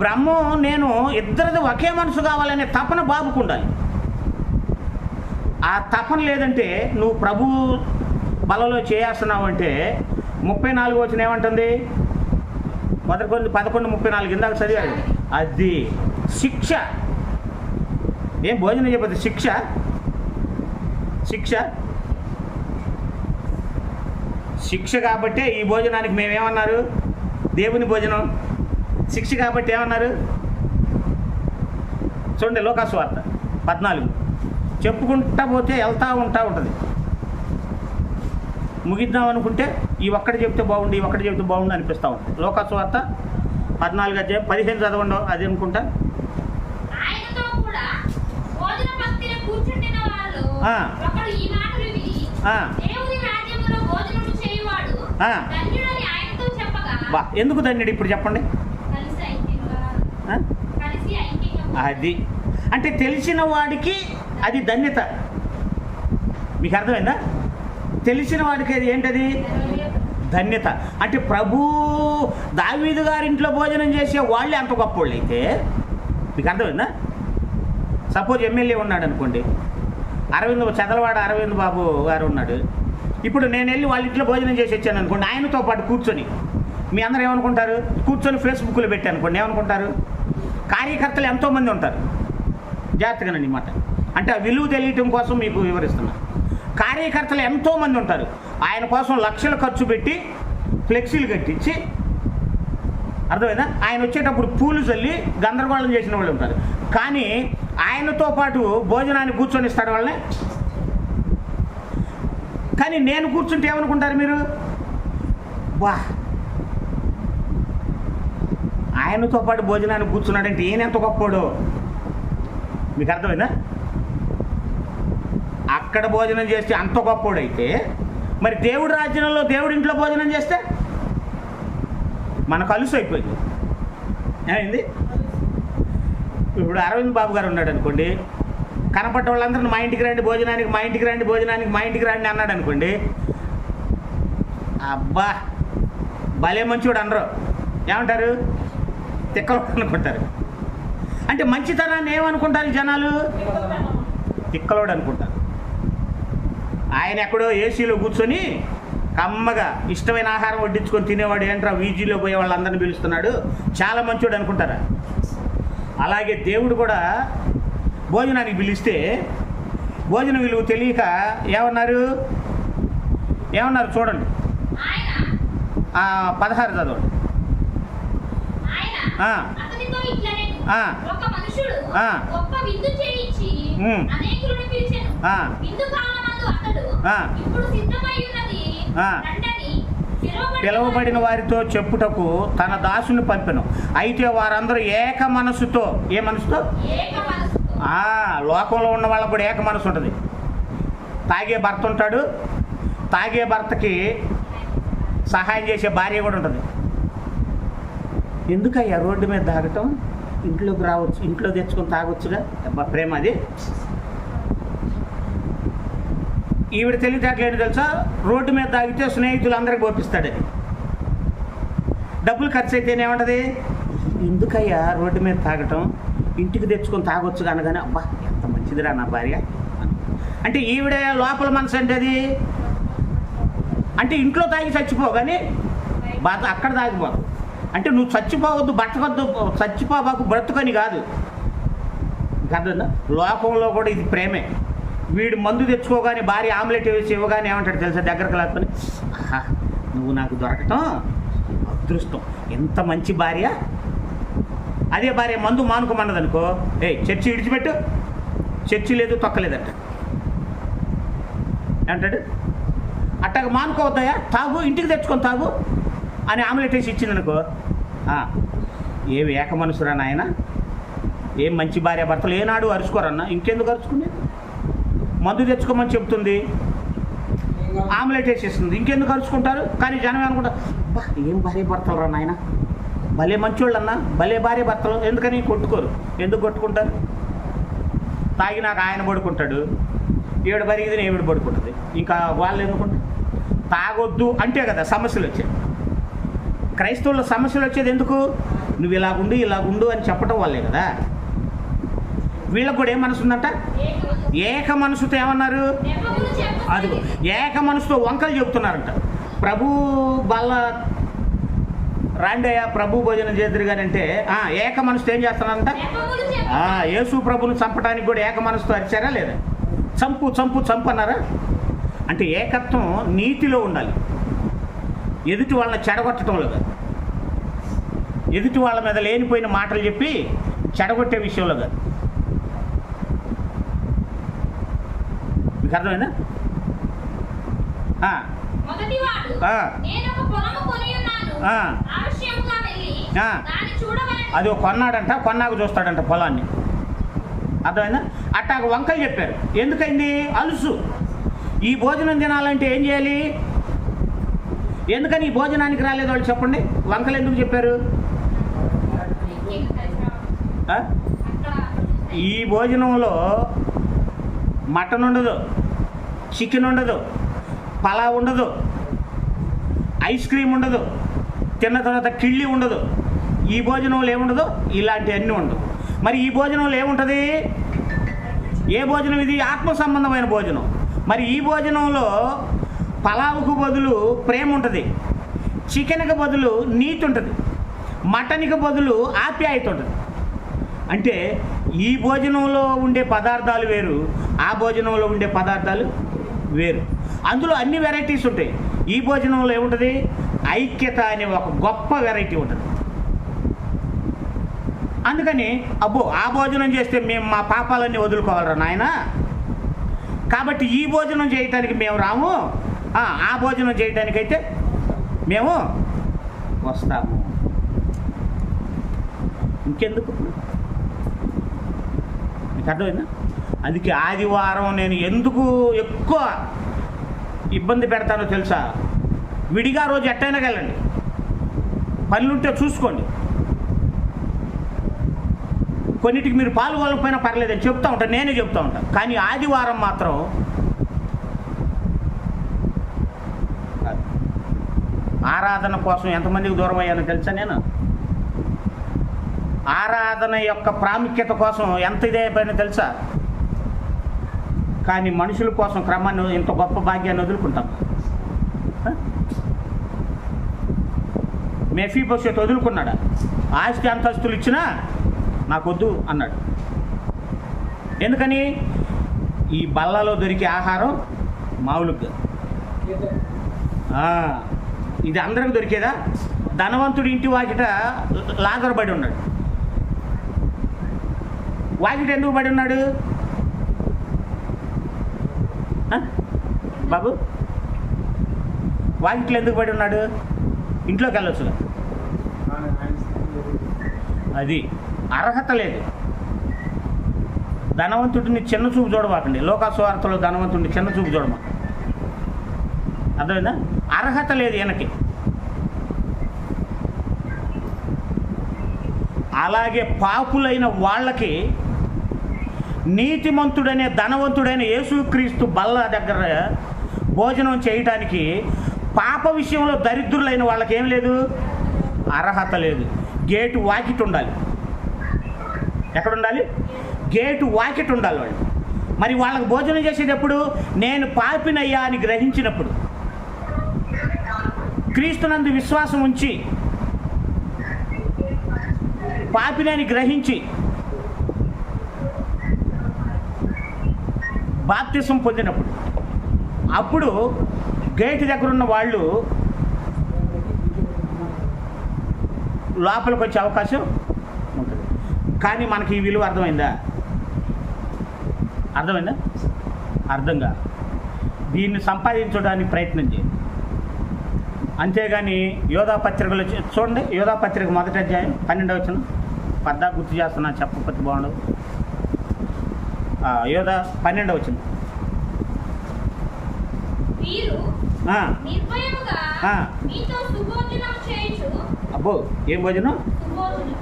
బ్రహ్మం నేను ఇద్దరిది ఒకే మనసు కావాలనే తపన బాబుకు ఉండాలి. ఆ తపన లేదంటే నువ్వు ప్రభు బలలో చేస్తున్నావు అంటే 34 వచ్చిన ఏమంటుంది? 1 కొరింథీ 11:34 ఇందాక చదివాడు. అది శిక్ష. ఏం భోజనం చెప్పదు? శిక్ష కాబట్టే ఈ భోజనానికి మేమేమన్నారు? దేవుని భోజనం శిక్ష కాబట్టి ఏమన్నారు? చూడండి లోకాసు వార్త 14 చెప్పుకుంటా పోతే వెళ్తూ ఉంటుంది. ముగిద్దాం అనుకుంటే ఈ ఒక్కటి చెప్తే బాగుండు, ఈ ఒక్కటి చెప్తే బాగుండు అనిపిస్తూ ఉంటుంది. లోకాసు వార్త 14 అధ్యాయం 15 చదవండి. అది అనుకుంటా ఆయనతో కూడా భోజన పంక్తిలో కూర్చుండిన వాళ్ళు ఒకడు ఈ మాటలు విని దేవుని రాజ్యములో భోజనము చేయువాడు ధన్యుడని ఆయనతో చెప్పగా. ఎందుకు ధన్యుడు ఇప్పుడు చెప్పండి? అది అంటే తెలిసిన వాడికి అది ధన్యత. మీకు అర్థమైందా? తెలిసిన వాడికి అది ఏంటది? ధన్యత. అంటే ప్రభు దావీదు గారింట్లో భోజనం చేసే వాళ్ళే అంత గొప్పోళ్ళు అయితే మీకు అర్థమైందా? సపోజ్ ఎమ్మెల్యే ఉన్నాడు అనుకోండి, చదలవాడ అరవింద్ బాబు గారు ఉన్నాడు. ఇప్పుడు నేను వెళ్ళి వాళ్ళ ఇంట్లో భోజనం చేసి వచ్చాను అనుకోండి, ఆయనతో పాటు కూర్చొని మీ అందరూ ఏమనుకుంటారు? కూర్చొని ఫేస్బుక్లో పెట్టాను అనుకోండి, ఏమనుకుంటారు? కార్యకర్తలు ఎంతోమంది ఉంటారు. జాగ్రత్తగానండి మాట, అంటే ఆ విలువ తెలియటం కోసం మీకు వివరిస్తున్నా. కార్యకర్తలు ఎంతోమంది ఉంటారు. ఆయన కోసం లక్షలు ఖర్చు పెట్టి ఫ్లెక్సీలు కట్టించి, అర్థమైందా? ఆయన వచ్చేటప్పుడు పూలు చల్లి గందరగోళం చేసిన వాళ్ళు ఉంటారు. కానీ ఆయనతో పాటు భోజనాన్ని కూర్చొని ఇస్తాడు వాళ్ళని. కానీ నేను కూర్చుంటే ఏమనుకుంటారు మీరు? వా, ఆయనతో పాటు భోజనాన్ని కూర్చున్నాడంటే ఈయన ఎంత గొప్పోడు. మీకు అర్థమైందా? అక్కడ భోజనం చేస్తే అంత గొప్పోడైతే మరి దేవుడి రాజ్యంలో దేవుడి ఇంట్లో భోజనం చేస్తే మనకు అలుసు అయిపోయింది. ఏమైంది? ఇప్పుడు అరవింద్ బాబు గారు ఉన్నాడు అనుకోండి, కనపడ్డ వాళ్ళందరూ మా ఇంటికి రండి భోజనానికి, మా ఇంటికి రండి భోజనానికి, మా ఇంటికి రండి అన్నాడు అనుకోండి, అబ్బా భలే మంచివాడు అనరు, ఏమంటారు? తిక్కలు అనుకుంటారు. అంటే మంచితనాన్ని ఏమనుకుంటారు జనాలు? తిక్కలోడు అనుకుంటారు. ఆయన ఎక్కడో ఏసీలో కూర్చొని కమ్మగా ఇష్టమైన ఆహారం వడ్డించుకొని తినేవాడు ఏంట్రా వీజీలో పోయే వాళ్ళందరినీ పిలుస్తున్నాడు, చాలా మంచోడు అనుకుంటారా? అలాగే దేవుడు కూడా భోజనానికి పిలిస్తే భోజనం విలువ తెలియక ఏమన్నారు చూడండి. 16 చదవండి. పిలువబడిన వారితో చెప్పుటకు తన దాసుని పంపెను. అయితే వారందరూ ఏక మనసుతో, ఏ మనసుతో? లోకంలో ఉన్న వాళ్ళకు కూడా ఏక మనసు ఉంటుంది. తాగే భర్త ఉంటాడు, తాగే భర్తకి సహాయం చేసే భార్య కూడా ఉంటుంది. ఎందుకయ్యా రోడ్డు మీద తాగటం? ఇంట్లోకి రావచ్చు, ఇంట్లో తెచ్చుకొని తాగొచ్చుగా. ప్రేమ అది. ఈవిడ తెలివితేటలేంటి తెలుసా? రోడ్డు మీద తాగితే స్నేహితులు అందరికి పంపిస్తాడు. అది డబ్బులు ఖర్చు అయితేనేమంటది? ఎందుకయ్యా రోడ్డు మీద తాగటం, ఇంటికి తెచ్చుకొని తాగొచ్చు అనగానే అబ్బా ఎంత మంచిదిరా నా భార్య. అంటే ఈవిడ లోపల మనసు అంటే అది, అంటే ఇంట్లో తాగి చచ్చిపో కానీ బాధ అక్కడ తాగిపోదు. అంటే నువ్వు చచ్చిపోవద్దు, బతకొద్దు, చచ్చిపోబాకు, బ్రతుకని కాదు. కాదు, లోకంలో కూడా ఇది ప్రేమే. వీడు మందు తెచ్చుకోగానే భార్య ఆమ్లెట్ వేసి ఇవ్వగానే ఏమంటాడు తెలుసా? దగ్గరకు లాక్కుని, ఆహా నువ్వు నాకు దొరకటం అదృష్టం, ఎంత మంచి భార్య. అదే భార్య మందు మానుకోమన్నదనుకో, చర్చి విడిచిపెట్టు, చర్చి లేదు తొక్కలేదంట ఏమంటాడు? అట్టగా మానుకోవద్దాయా, తాగు, ఇంటికి తెచ్చుకొని తాగు అని ఆమ్లెట్ వేసి ఇచ్చిందనుకో, ఏవి ఏక మనసురా నాయన, ఏం మంచి భార్య భర్తలు ఏనాడు అరుచుకోరన్నా. ఇంకెందుకు అరుచుకునే? మందు తెచ్చుకోమని చెప్తుంది, ఆమ్లెట్ వేసేస్తుంది, ఇంకెందుకు అరుచుకుంటారు? కానీ జనం అనుకుంటారు, బా ఏం భార్య భర్తలు రా నాయన, భలే మంచోళ్ళు అన్నా, భలే భార్య భర్తలు. ఎందుకని కొట్టుకోరు? ఎందుకు కొట్టుకుంటారు? తాగినాక ఆయన పడుకుంటాడు, ఈవిడ బరిగిదిన ఈవిడ పడుకుంటుంది. ఇంకా వాళ్ళు ఎందుకుంటారు? తాగొద్దు అంటే కదా సమస్యలు వచ్చాయి. క్రైస్తవుల సమస్యలు వచ్చేది ఎందుకు? నువ్వు ఇలాగుండు అని చెప్పడం వల్లే కదా. వీళ్ళకు కూడా ఏం మనసు ఉందంట? ఏక మనసుతో ఏమన్నారు? అదిగో ఏక మనసుతో వంకలు చెబుతున్నారంట. ప్రభు బల్ల రాండయ్య ప్రభు భోజనం చేద్దరు కానీ అంటే ఏక మనసుతో ఏం చేస్తున్నారంట? యేసు ప్రభుని చంపడానికి కూడా ఏక మనసుతో అరిచారా లేదా? చంపు చంపు చంపు అన్నారా? అంటే ఏకత్వం నీతిలో ఉండాలి, ఎదుటి వాళ్ళని చెడగొట్టడంలో కాదు, ఎదుటి వాళ్ళ మీద లేనిపోయిన మాటలు చెప్పి చెడగొట్టే విషయంలో కాదు. మీకు అర్థమైందా? మొదటివాడు నేను ఒక పొలము కొని ఉన్నాను, ఆలస్యముగా వెళ్ళి దాన్ని చూడవలెను. అది కొన్నాడంట, కొన్నాక చూస్తాడంట పొలాన్ని. అర్థమైందా? అట్టాగ వంకలు చెప్పారు. ఎందుకైంది? అలుసు. ఈ భోజనం తినాలంటే ఏం చేయాలి? ఎందుకని ఈ భోజనానికి రాలేదు వాళ్ళు చెప్పండి? వంకలు ఎందుకు చెప్పారు? ఈ భోజనంలో మటన్ ఉండదు, చికెన్ ఉండదు, పలావ్ ఉండదు, ఐస్ క్రీమ్ ఉండదు, తిన్న తర్వాత కిళ్ళి ఉండదు. ఈ భోజనంలో ఏముండదు? ఇలాంటివన్నీ ఉండవు. మరి ఈ భోజనంలో ఏముంటుంది? ఏ భోజనం ఇది? ఆత్మ సంబంధమైన భోజనం. మరి ఈ భోజనంలో పలావుకు బదులు ప్రేమ ఉంటుంది, చికెన్కి బదులు నీతి ఉంటుంది, మటన్కి బదులు ఆప్యాయత ఉంటుంది. అంటే ఈ భోజనంలో ఉండే పదార్థాలు వేరు, ఆ భోజనంలో ఉండే పదార్థాలు వేరు. అందులో అన్ని వెరైటీస్ ఉంటాయి. ఈ భోజనంలో ఏముంటుంది? ఐక్యత అనే ఒక గొప్ప వెరైటీ ఉంటుంది. అందుకని అబ్బో ఆ భోజనం చేస్తే మేము మా పాపాలన్నీ వదులుకోవాలరా నాయన, కాబట్టి ఈ భోజనం చేయటానికి మేము రాము, ఆ భోజనం చేయటానికైతే మేము వస్తాము. ఇంకెందుకు? మీకు అర్థమైందా? అందుకే ఆదివారం నేను ఎందుకు ఎక్కువ ఇబ్బంది పెడతానో తెలుసా? విడిగా రోజు ఎట్టయినా వెళ్ళండి, పనులుంటే చూసుకోండి, కొన్నిటికి మీరు పాల్గొనకపోయినా పర్లేదని చెప్తూ ఉంటాను, నేనే చెప్తూ ఉంటాను. కానీ ఆదివారం మాత్రం ఆరాధన కోసం ఎంతమందికి దూరం అయ్యానో తెలుసా? నేను ఆరాధన యొక్క ప్రాముఖ్యత కోసం ఎంత ఇదైపోయినా తెలుసా? కానీ మనుషుల కోసం క్రమాన్ని ఇంత గొప్ప భాగ్యాన్ని వదులుకుంటాం. మెఫీబోషెత్ వదులుకున్నాడా? ఆస్తి అంతస్తులు ఇచ్చినా నాకొద్దు అన్నాడు. ఎందుకని? ఈ బల్లలో దొరికే ఆహారం మామూలుగా ఇది అందరికి దొరికేదా? ధనవంతుడి ఇంటి వాకిట లాజరు పడి ఉన్నాడు. వాకిట ఎందుకు పడి ఉన్నాడు బాబు? వాకిట్లో ఎందుకు పడి ఉన్నాడు? ఇంట్లోకి వెళ్ళొచ్చుగా. అది అర్హత లేదు. ధనవంతుడిని చిన్న చూపు చూడబాకండి. లోకాసువార్తలో ధనవంతుడిని చిన్న చూపు చూడమా. అర్థమైందా? అర్హత లేదు ఈయనకి. అలాగే పాపులైన వాళ్ళకి నీతిమంతుడనే ధనవంతుడైన యేసుక్రీస్తు బల్ల దగ్గర భోజనం చేయటానికి పాప విషయంలో దరిద్రులైన వాళ్ళకి ఏం లేదు? అర్హత లేదు. గేటు వాకిట్ ఉండాలి. ఎక్కడుండాలి? గేటు వాకిట్ ఉండాలి వాళ్ళు. మరి వాళ్ళకి భోజనం చేసేటప్పుడు నేను పాపినయ్యా అని గ్రహించినప్పుడు, క్రీస్తునందు విశ్వాసం ఉంచి పాపినని గ్రహించి బాప్తిసం పొందినప్పుడు, అప్పుడు గేటు దగ్గర ఉన్న వాళ్ళు లోపలికి వచ్చే అవకాశం ఉంటుంది. కానీ మనకి ఈ విలువ అర్థమైందా? అర్థమైందా? అర్థంగా దీన్ని సంపాదించడానికి ప్రయత్నం చేయండి. అంతేగాని యోధా పత్రికలో చూడండి, యోధా పత్రిక 1వ అధ్యాయం 12వ వచనం. పద్దా గుర్తు చేస్తున్నా, చెప్పకపోతే బాగుండదు. యోధా 12వ వచనం. అబ్బో ఏం భోజనం?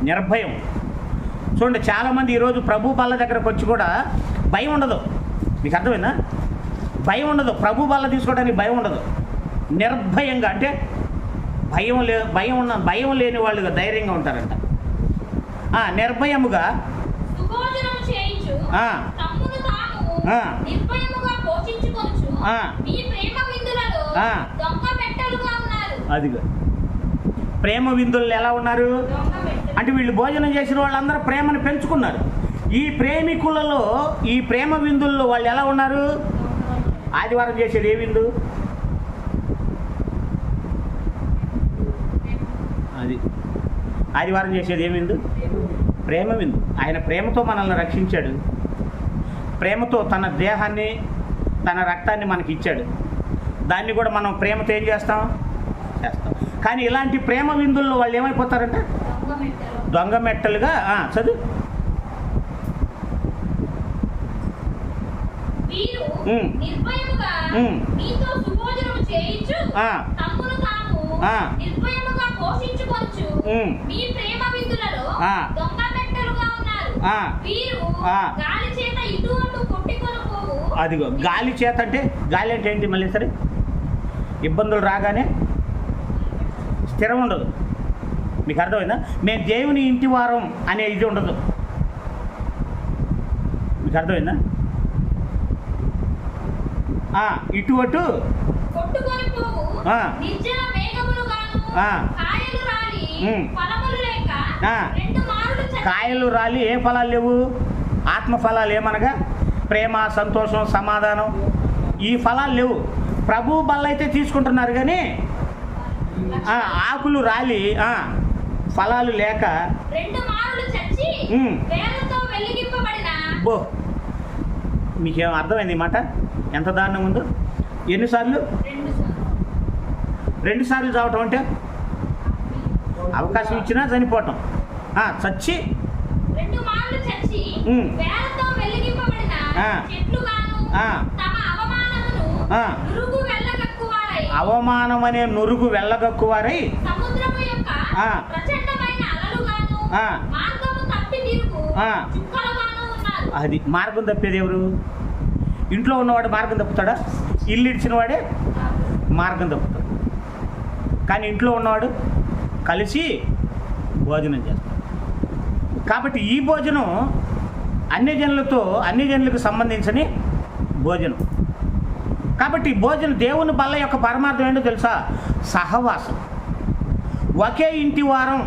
నిర్భయం. చూడండి, చాలామంది ఈరోజు ప్రభు బల్ల దగ్గరకు వచ్చి కూడా భయం ఉండదు. మీకు అర్థమైందా? భయం ఉండదు. ప్రభు బల్ల తీసుకోవడానికి భయం ఉండదు. నిర్భయంగా, అంటే భయం లేని వాళ్ళు ధైర్యంగా ఉంటారంట. నిర్భయముగా అదిగా ప్రేమ విందులు ఎలా ఉన్నారు అంటే, వీళ్ళు భోజనం చేసిన వాళ్ళందరూ ప్రేమను పెంచుకున్నారు. ఈ ప్రేమికులలో, ఈ ప్రేమ విందుల్లో వాళ్ళు ఎలా ఉన్నారు? ఆదివారం చేసేది ఏ విందు? అది ఆదివారం చేసేది ఏ విందు? ప్రేమ విందు. ఆయన ప్రేమతో మనల్ని రక్షించాడు. ప్రేమతో తన దేహాన్ని తన రక్తాన్ని మనకి ఇచ్చాడు. దాన్ని కూడా మనం ప్రేమతో ఏం చేస్తాం. కానీ ఇలాంటి ప్రేమ విందుల్లో వాళ్ళు ఏమైపోతారంట, దొంగ మెట్టలుగా. చదువు. అదిగో గాలి చేత అంటే, గాలి అంటే ఏంటి మళ్ళీ సరే, ఇబ్బందులు రాగానే స్థిరం ఉండదు. మీకు అర్థమైందా? మేము దేవుని ఇంటి వారం అనే ఇది ఉండదు. మీకు అర్థమైందా? ఇటు అటు కాయలు రాలి ఏ ఫలాలు లేవు, ఆత్మ ఫలాలు ఏమనగా ప్రేమ, సంతోషం, సమాధానం, ఈ ఫలాలు లేవు. ప్రభు బల్ల అయితే తీసుకుంటున్నారు కానీ ఆకులు రాలి ఫలాలు లేక బో. మీకేం అర్థమైంది ఈ మాట? ఎంత దారుణం ఉందో. ఎన్నిసార్లు? 2 సార్లు చావటం అంటే అవకాశం ఇచ్చినా చనిపోవటం. చచ్చి అవమానం అనే నురుగు వెళ్ళగక్కువారై అది మార్గం తప్పేది ఎవరు? ఇంట్లో ఉన్నవాడు మార్గం తప్పుతాడా? ఇల్లు ఇడిచిన వాడే మార్గం తప్పుతాడు. కానీ ఇంట్లో ఉన్నవాడు కలిసి భోజనం చేస్తాడు. కాబట్టి ఈ భోజనం అన్ని జనులకు సంబంధించిన భోజనం. కాబట్టి భోజనం, దేవుని బల్ల యొక్క పరమార్థం ఏంటో తెలుసా? సహవాసం. ఒకే ఇంటి వారం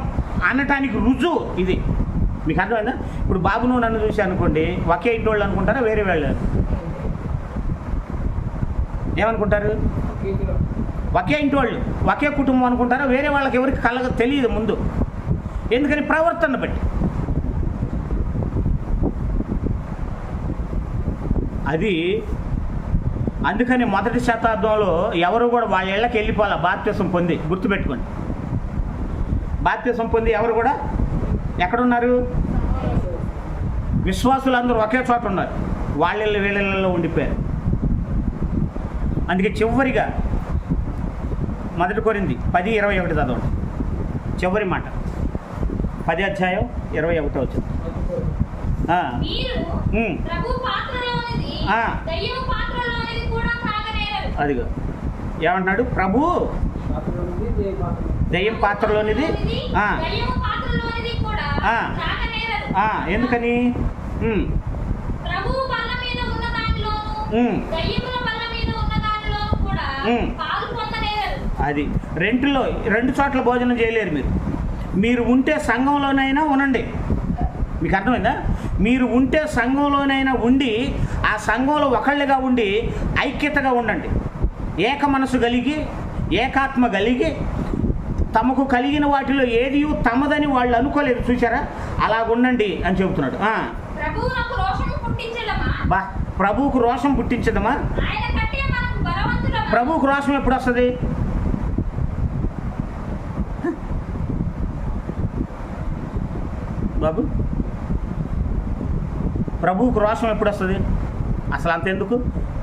అనటానికి రుజువు ఇది. మీకు అర్థమైందా? ఇప్పుడు బాబు నువ్వు నన్ను చూసి అనుకోండి, ఒకే ఇంటి వాళ్ళు అనుకుంటారా, వేరే వాళ్ళు ఏమనుకుంటారు? ఒకే ఇంటి వాళ్ళు, ఒకే కుటుంబం అనుకుంటారా, వేరే వాళ్ళకి ఎవరికి తెలియదు ముందు. ఎందుకని? ప్రవర్తన బట్టి. అది అందుకని మొదటి శతాబ్దంలో ఎవరు కూడా వాళ్ళ ఇళ్ళకి వెళ్ళిపోవాలి బాప్తిసం పొంది. గుర్తుపెట్టుకోండి, బాప్తిసం పొంది ఎవరు కూడా ఎక్కడున్నారు? విశ్వాసులందరూ ఒకే చోట ఉన్నారు. వాళ్ళ వీళ్ళల్లో ఉండిపోయారు. అందుకే చివరిగా 1 కొరింథీ 10:21 చదవండి. చివరి మాట 10:21. అదిగో ఏమంటున్నాడు? ప్రభు దయ్యం పాత్రలోనిది. ఎందుకని? అది 2 చోట్ల భోజనం చేయలేరు మీరు. మీరు ఉంటే సంఘంలోనైనా ఉనండి. మీకు అర్థమైందా? మీరు ఉంటే సంఘంలోనైనా ఉండి ఆ సంఘంలో ఒకళ్ళుగా ఉండి ఐక్యతగా ఉండండి. ఏక మనసు కలిగి, ఏకాత్మ కలిగి, తమకు కలిగిన వాటిలో ఏది తమదని వాళ్ళు అనుకోలేదు. చూసారా? అలాగుండండి అని చెబుతున్నాడు. ప్రభువుకు రోషం పుట్టించదమా? ప్రభువుకు రోషం ఎప్పుడు వస్తుంది? బాబు, ప్రభువుకు రోషం ఎప్పుడు వస్తుంది? అసలు అంతెందుకు,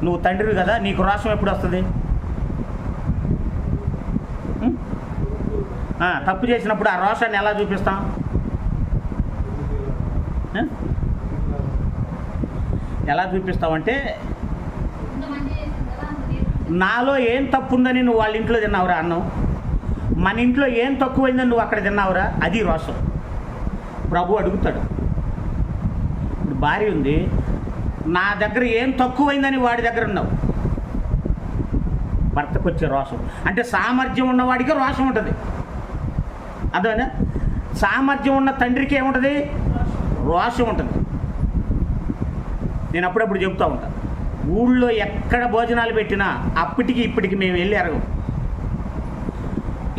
నువ్వు తండ్రివి కదా, నీకు రోషం ఎప్పుడు వస్తుంది? తప్పు చేసినప్పుడు ఆ రోషాన్ని ఎలా చూపిస్తాం? ఎలా చూపిస్తావంటే, నాలో ఏం తప్పు ఉందని నువ్వు వాళ్ళ ఇంట్లో తిన్నావురా అన్నం, మన ఇంట్లో ఏం తక్కువైందని నువ్వు అక్కడ తిన్నావురా, అది రోషం. ప్రభు అడుగుతాడు. ఇప్పుడు భార్య ఉంది, నా దగ్గర ఏం తక్కువైందని వాడి దగ్గర ఉన్నావు. భర్తకు వచ్చే రోషం అంటే సామర్థ్యం ఉన్నవాడికి రోషం ఉంటుంది. అదేనా? సామర్థ్యం ఉన్న తండ్రికి ఏముంటుంది? రోషం ఉంటుంది. నేను అప్పుడప్పుడు చెప్తూ ఉంటాను, ఊళ్ళో ఎక్కడ భోజనాలు పెట్టినా అప్పటికి ఇప్పటికి మేము వెళ్ళి ఎరగం.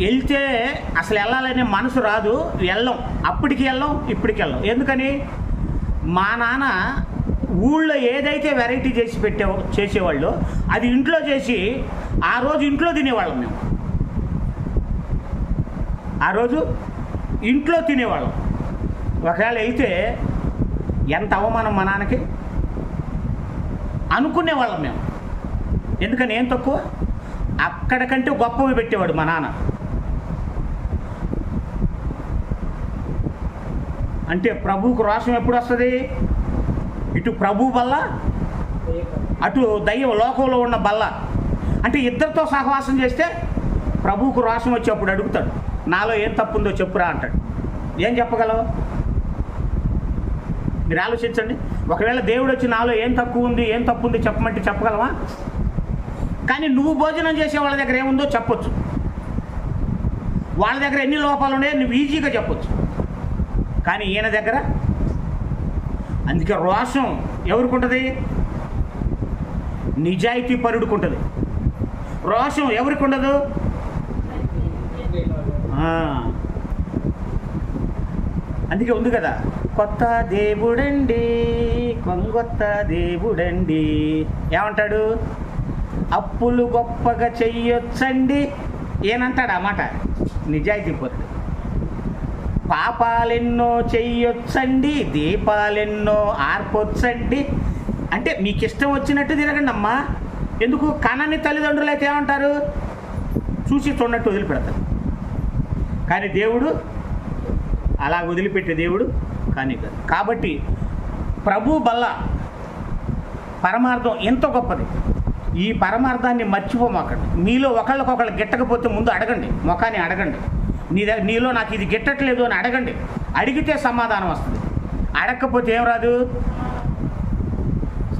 వెళ్తే అసలు వెళ్ళాలనే మనసు రాదు, వెళ్ళం. అప్పటికి వెళ్ళం, ఇప్పటికి వెళ్ళం. ఎందుకని? మా నాన్న ఊళ్ళో ఏదైతే వెరైటీ చేసి చేసేవాళ్ళో అది ఇంట్లో చేసి ఆ రోజు ఇంట్లో తినేవాళ్ళం మేము. ఆ రోజు ఇంట్లో తినేవాళ్ళం. ఒకవేళ వెళ్తే ఎంత అవమానం మా నాన్నకి అనుకునేవాళ్ళం మేము. ఎందుకని ఏం తక్కువ, అక్కడికంటే గొప్పవి పెట్టేవాడు మా నాన్న. అంటే ప్రభువుకు రోషం ఎప్పుడు వస్తుంది? ఇటు ప్రభు బల్ల, అటు దయ్యం లోకంలో ఉన్న బల్ల. అంటే ఇద్దరితో సహవాసం చేస్తే ప్రభువుకు రోషం వచ్చి అప్పుడు అడుగుతాడు, నాలో ఏం తప్పు ఉందో చెప్పురా అంటాడు. ఏం చెప్పగలవు? మీరు ఆలోచించండి. ఒకవేళ దేవుడు వచ్చి నాలో ఏం తక్కువ ఉంది, ఏం తప్పు ఉంది చెప్పమంటే చెప్పగలవా? కానీ నువ్వు భోజనం చేసే వాళ్ళ దగ్గర ఏముందో చెప్పొచ్చు. వాళ్ళ దగ్గర ఎన్ని లోపాలు ఉన్నాయో నువ్వు ఈజీగా చెప్పొచ్చు. కానీ ఈయన దగ్గర, అందుకే రోషం ఎవరికి ఉంటుంది? నిజాయితీ పరుడికి ఉంటుంది. రోషం ఎవరికి ఉండదు? అందుకే ఉంది కదా, కొత్త దేవుడండి, కొంగొత్త దేవుడండి. ఏమంటాడు? అప్పులు గొప్పగా చెయ్యొచ్చండి ఏనంటాడు ఆ మాట. నిజాయితీ పరుడు. పాపాలెన్నో చెయ్యొచ్చండి, దీపాలెన్నో ఆర్పొచ్చండి. అంటే మీకు ఇష్టం వచ్చినట్టు తిరగండి అమ్మా. ఎందుకు? కనని తల్లిదండ్రులు అయితే ఏమంటారు? చూసి చూడనట్టు వదిలిపెడతారు. కానీ దేవుడు అలా వదిలిపెట్టే దేవుడు కానీ కాదు. కాబట్టి ప్రభు బల్ల పరమార్థం ఎంత గొప్పది. ఈ పరమార్థాన్ని మర్చిపోమాకండి. మీలో ఒకళ్ళకొకళ్ళు గిట్టకపోతే ముందు అడగండి, ముఖాన్ని అడగండి. నీలో నాకు ఇది గిట్టట్లేదు అని అడగండి. అడిగితే సమాధానం వస్తుంది. అడగకపోతే ఏం రాదు?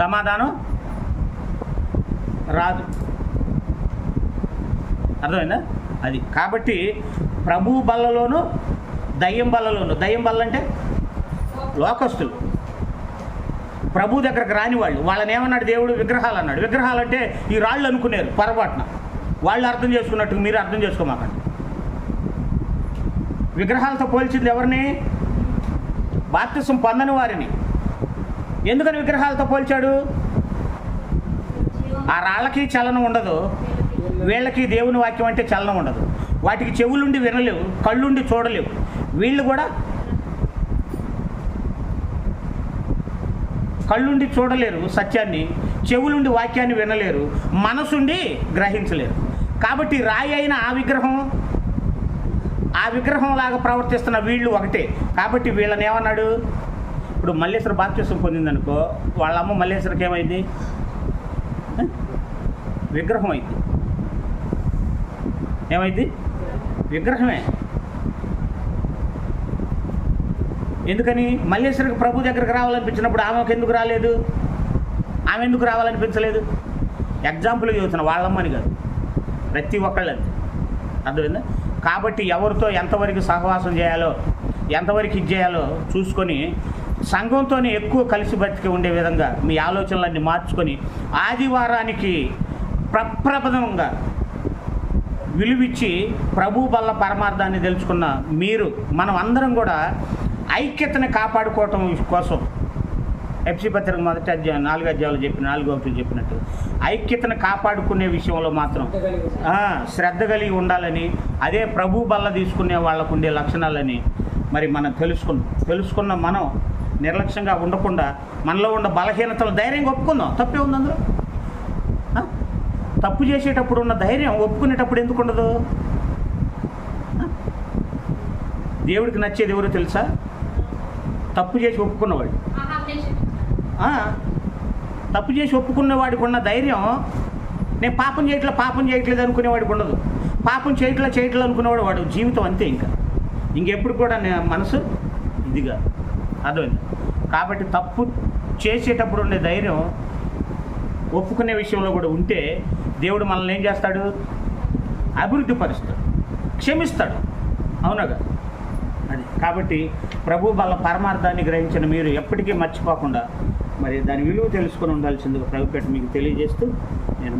సమాధానం రాదు. అర్థమైందా? అది కాబట్టి ప్రభు బల్లలోను దయ్యం బల్లలోను. దయ్యం బల్ల అంటే లోకస్తులు, ప్రభు దగ్గరకు రాని వాళ్ళు. వాళ్ళని ఏమన్నాడు దేవుడు? విగ్రహాలు అన్నాడు. విగ్రహాలు అంటే ఈ రాళ్ళు అనుకునేరు పొరపాటున. వాళ్ళు అర్థం చేసుకున్నట్టుగా మీరు అర్థం చేసుకోమాకండి. విగ్రహాలతో పోల్చింది ఎవరిని? బాప్తిసం పొందని వారిని. ఎందుకని విగ్రహాలతో పోల్చాడు? ఆ రాళ్ళకి చలనం ఉండదు, వీళ్ళకి దేవుని వాక్యం అంటే చలనం ఉండదు. వాటికి చెవులుండి వినలేవు, కళ్ళుండి చూడలేవు. వీళ్ళు కూడా కళ్ళుండి చూడలేరు సత్యాన్ని, చెవులుండి వాక్యాన్ని వినలేరు, మనసుండి గ్రహించలేరు. కాబట్టి రాయి అయిన ఆ విగ్రహంలాగా ప్రవర్తిస్తున్న వీళ్ళు ఒకటే. కాబట్టి వీళ్ళని ఏమన్నాడు? ఇప్పుడు మల్లేశ్వర బాప్తిసం పొందిందనుకో, వాళ్ళ అమ్మ మల్లేశ్వరికి ఏమైంది? విగ్రహం అయింది. ఏమైంది? విగ్రహమే. ఎందుకని? మల్లేశ్వరికి ప్రభు దగ్గరికి రావాలనిపించినప్పుడు ఆమెకు ఎందుకు రాలేదు? ఆమె ఎందుకు రావాలనిపించలేదు? ఎగ్జాంపుల్ చెబుతున్నా, వాళ్ళమ్మని కాదు, ప్రతి ఒక్కళ్ళంతే. అర్థమైందా? కాబట్టి ఎవరితో ఎంతవరకు సహవాసం చేయాలో, ఎంతవరకు ఇది చేయాలో చూసుకొని సంఘంతోనే ఎక్కువ కలిసి బతికి ఉండే విధంగా మీ ఆలోచనలన్నీ మార్చుకొని ఆదివారానికి ప్రప్రథమంగా విలువిచ్చి ప్రభు బల్ల పరమార్థాన్ని తెలుసుకున్న మీరు, మనం అందరం కూడా ఐక్యతను కాపాడుకోవటం కోసం ఎఫ్సి పత్రిక 1వ అధ్యాయం 4వ అధ్యాయంలో చెప్పిన 4వ వచనం చెప్పినట్టు ఐక్యతను కాపాడుకునే విషయంలో మాత్రం శ్రద్ధ కలిగి ఉండాలని, అదే ప్రభు బల్ల తీసుకునే వాళ్ళకు ఉండే లక్షణాలని మరి మనం తెలుసుకున్న మనం నిర్లక్ష్యంగా ఉండకుండా మనలో ఉన్న బలహీనతలు ధైర్యంగా ఒప్పుకుందాం. తప్పే ఉంది అందులో? తప్పు చేసేటప్పుడు ఉన్న ధైర్యం ఒప్పుకునేటప్పుడు ఎందుకు ఉండదు? దేవుడికి నచ్చేది ఎవరో తెలుసా? తప్పు చేసి ఒప్పుకున్నవాడు. తప్పు చేసి ఒప్పుకున్నవాడికి ఉన్న ధైర్యం, నేను పాపం చేయట్లేదు అనుకునేవాడికి ఉండదు. పాపం చేయట్లేదు అనుకునేవాడు వాడు జీవితం అంతే. ఇంకెప్పుడు కూడా మనసు ఇదిగా అర్థమైంది. కాబట్టి తప్పు చేసేటప్పుడు ఉండే ధైర్యం ఒప్పుకునే విషయంలో కూడా ఉంటే దేవుడు మనల్ని ఏం చేస్తాడు? అభివృద్ధి పరుస్తాడు, క్షమిస్తాడు. అవునగా? అది కాబట్టి ప్రభు బల్ల పరమార్థాన్ని గ్రహించిన మీరు ఎప్పటికీ మర్చిపోకుండా మరి దాని విలువ తెలుసుకొని ఉండాల్సిందిగా ప్రభుపేట మీకు తెలియజేస్తూ నేను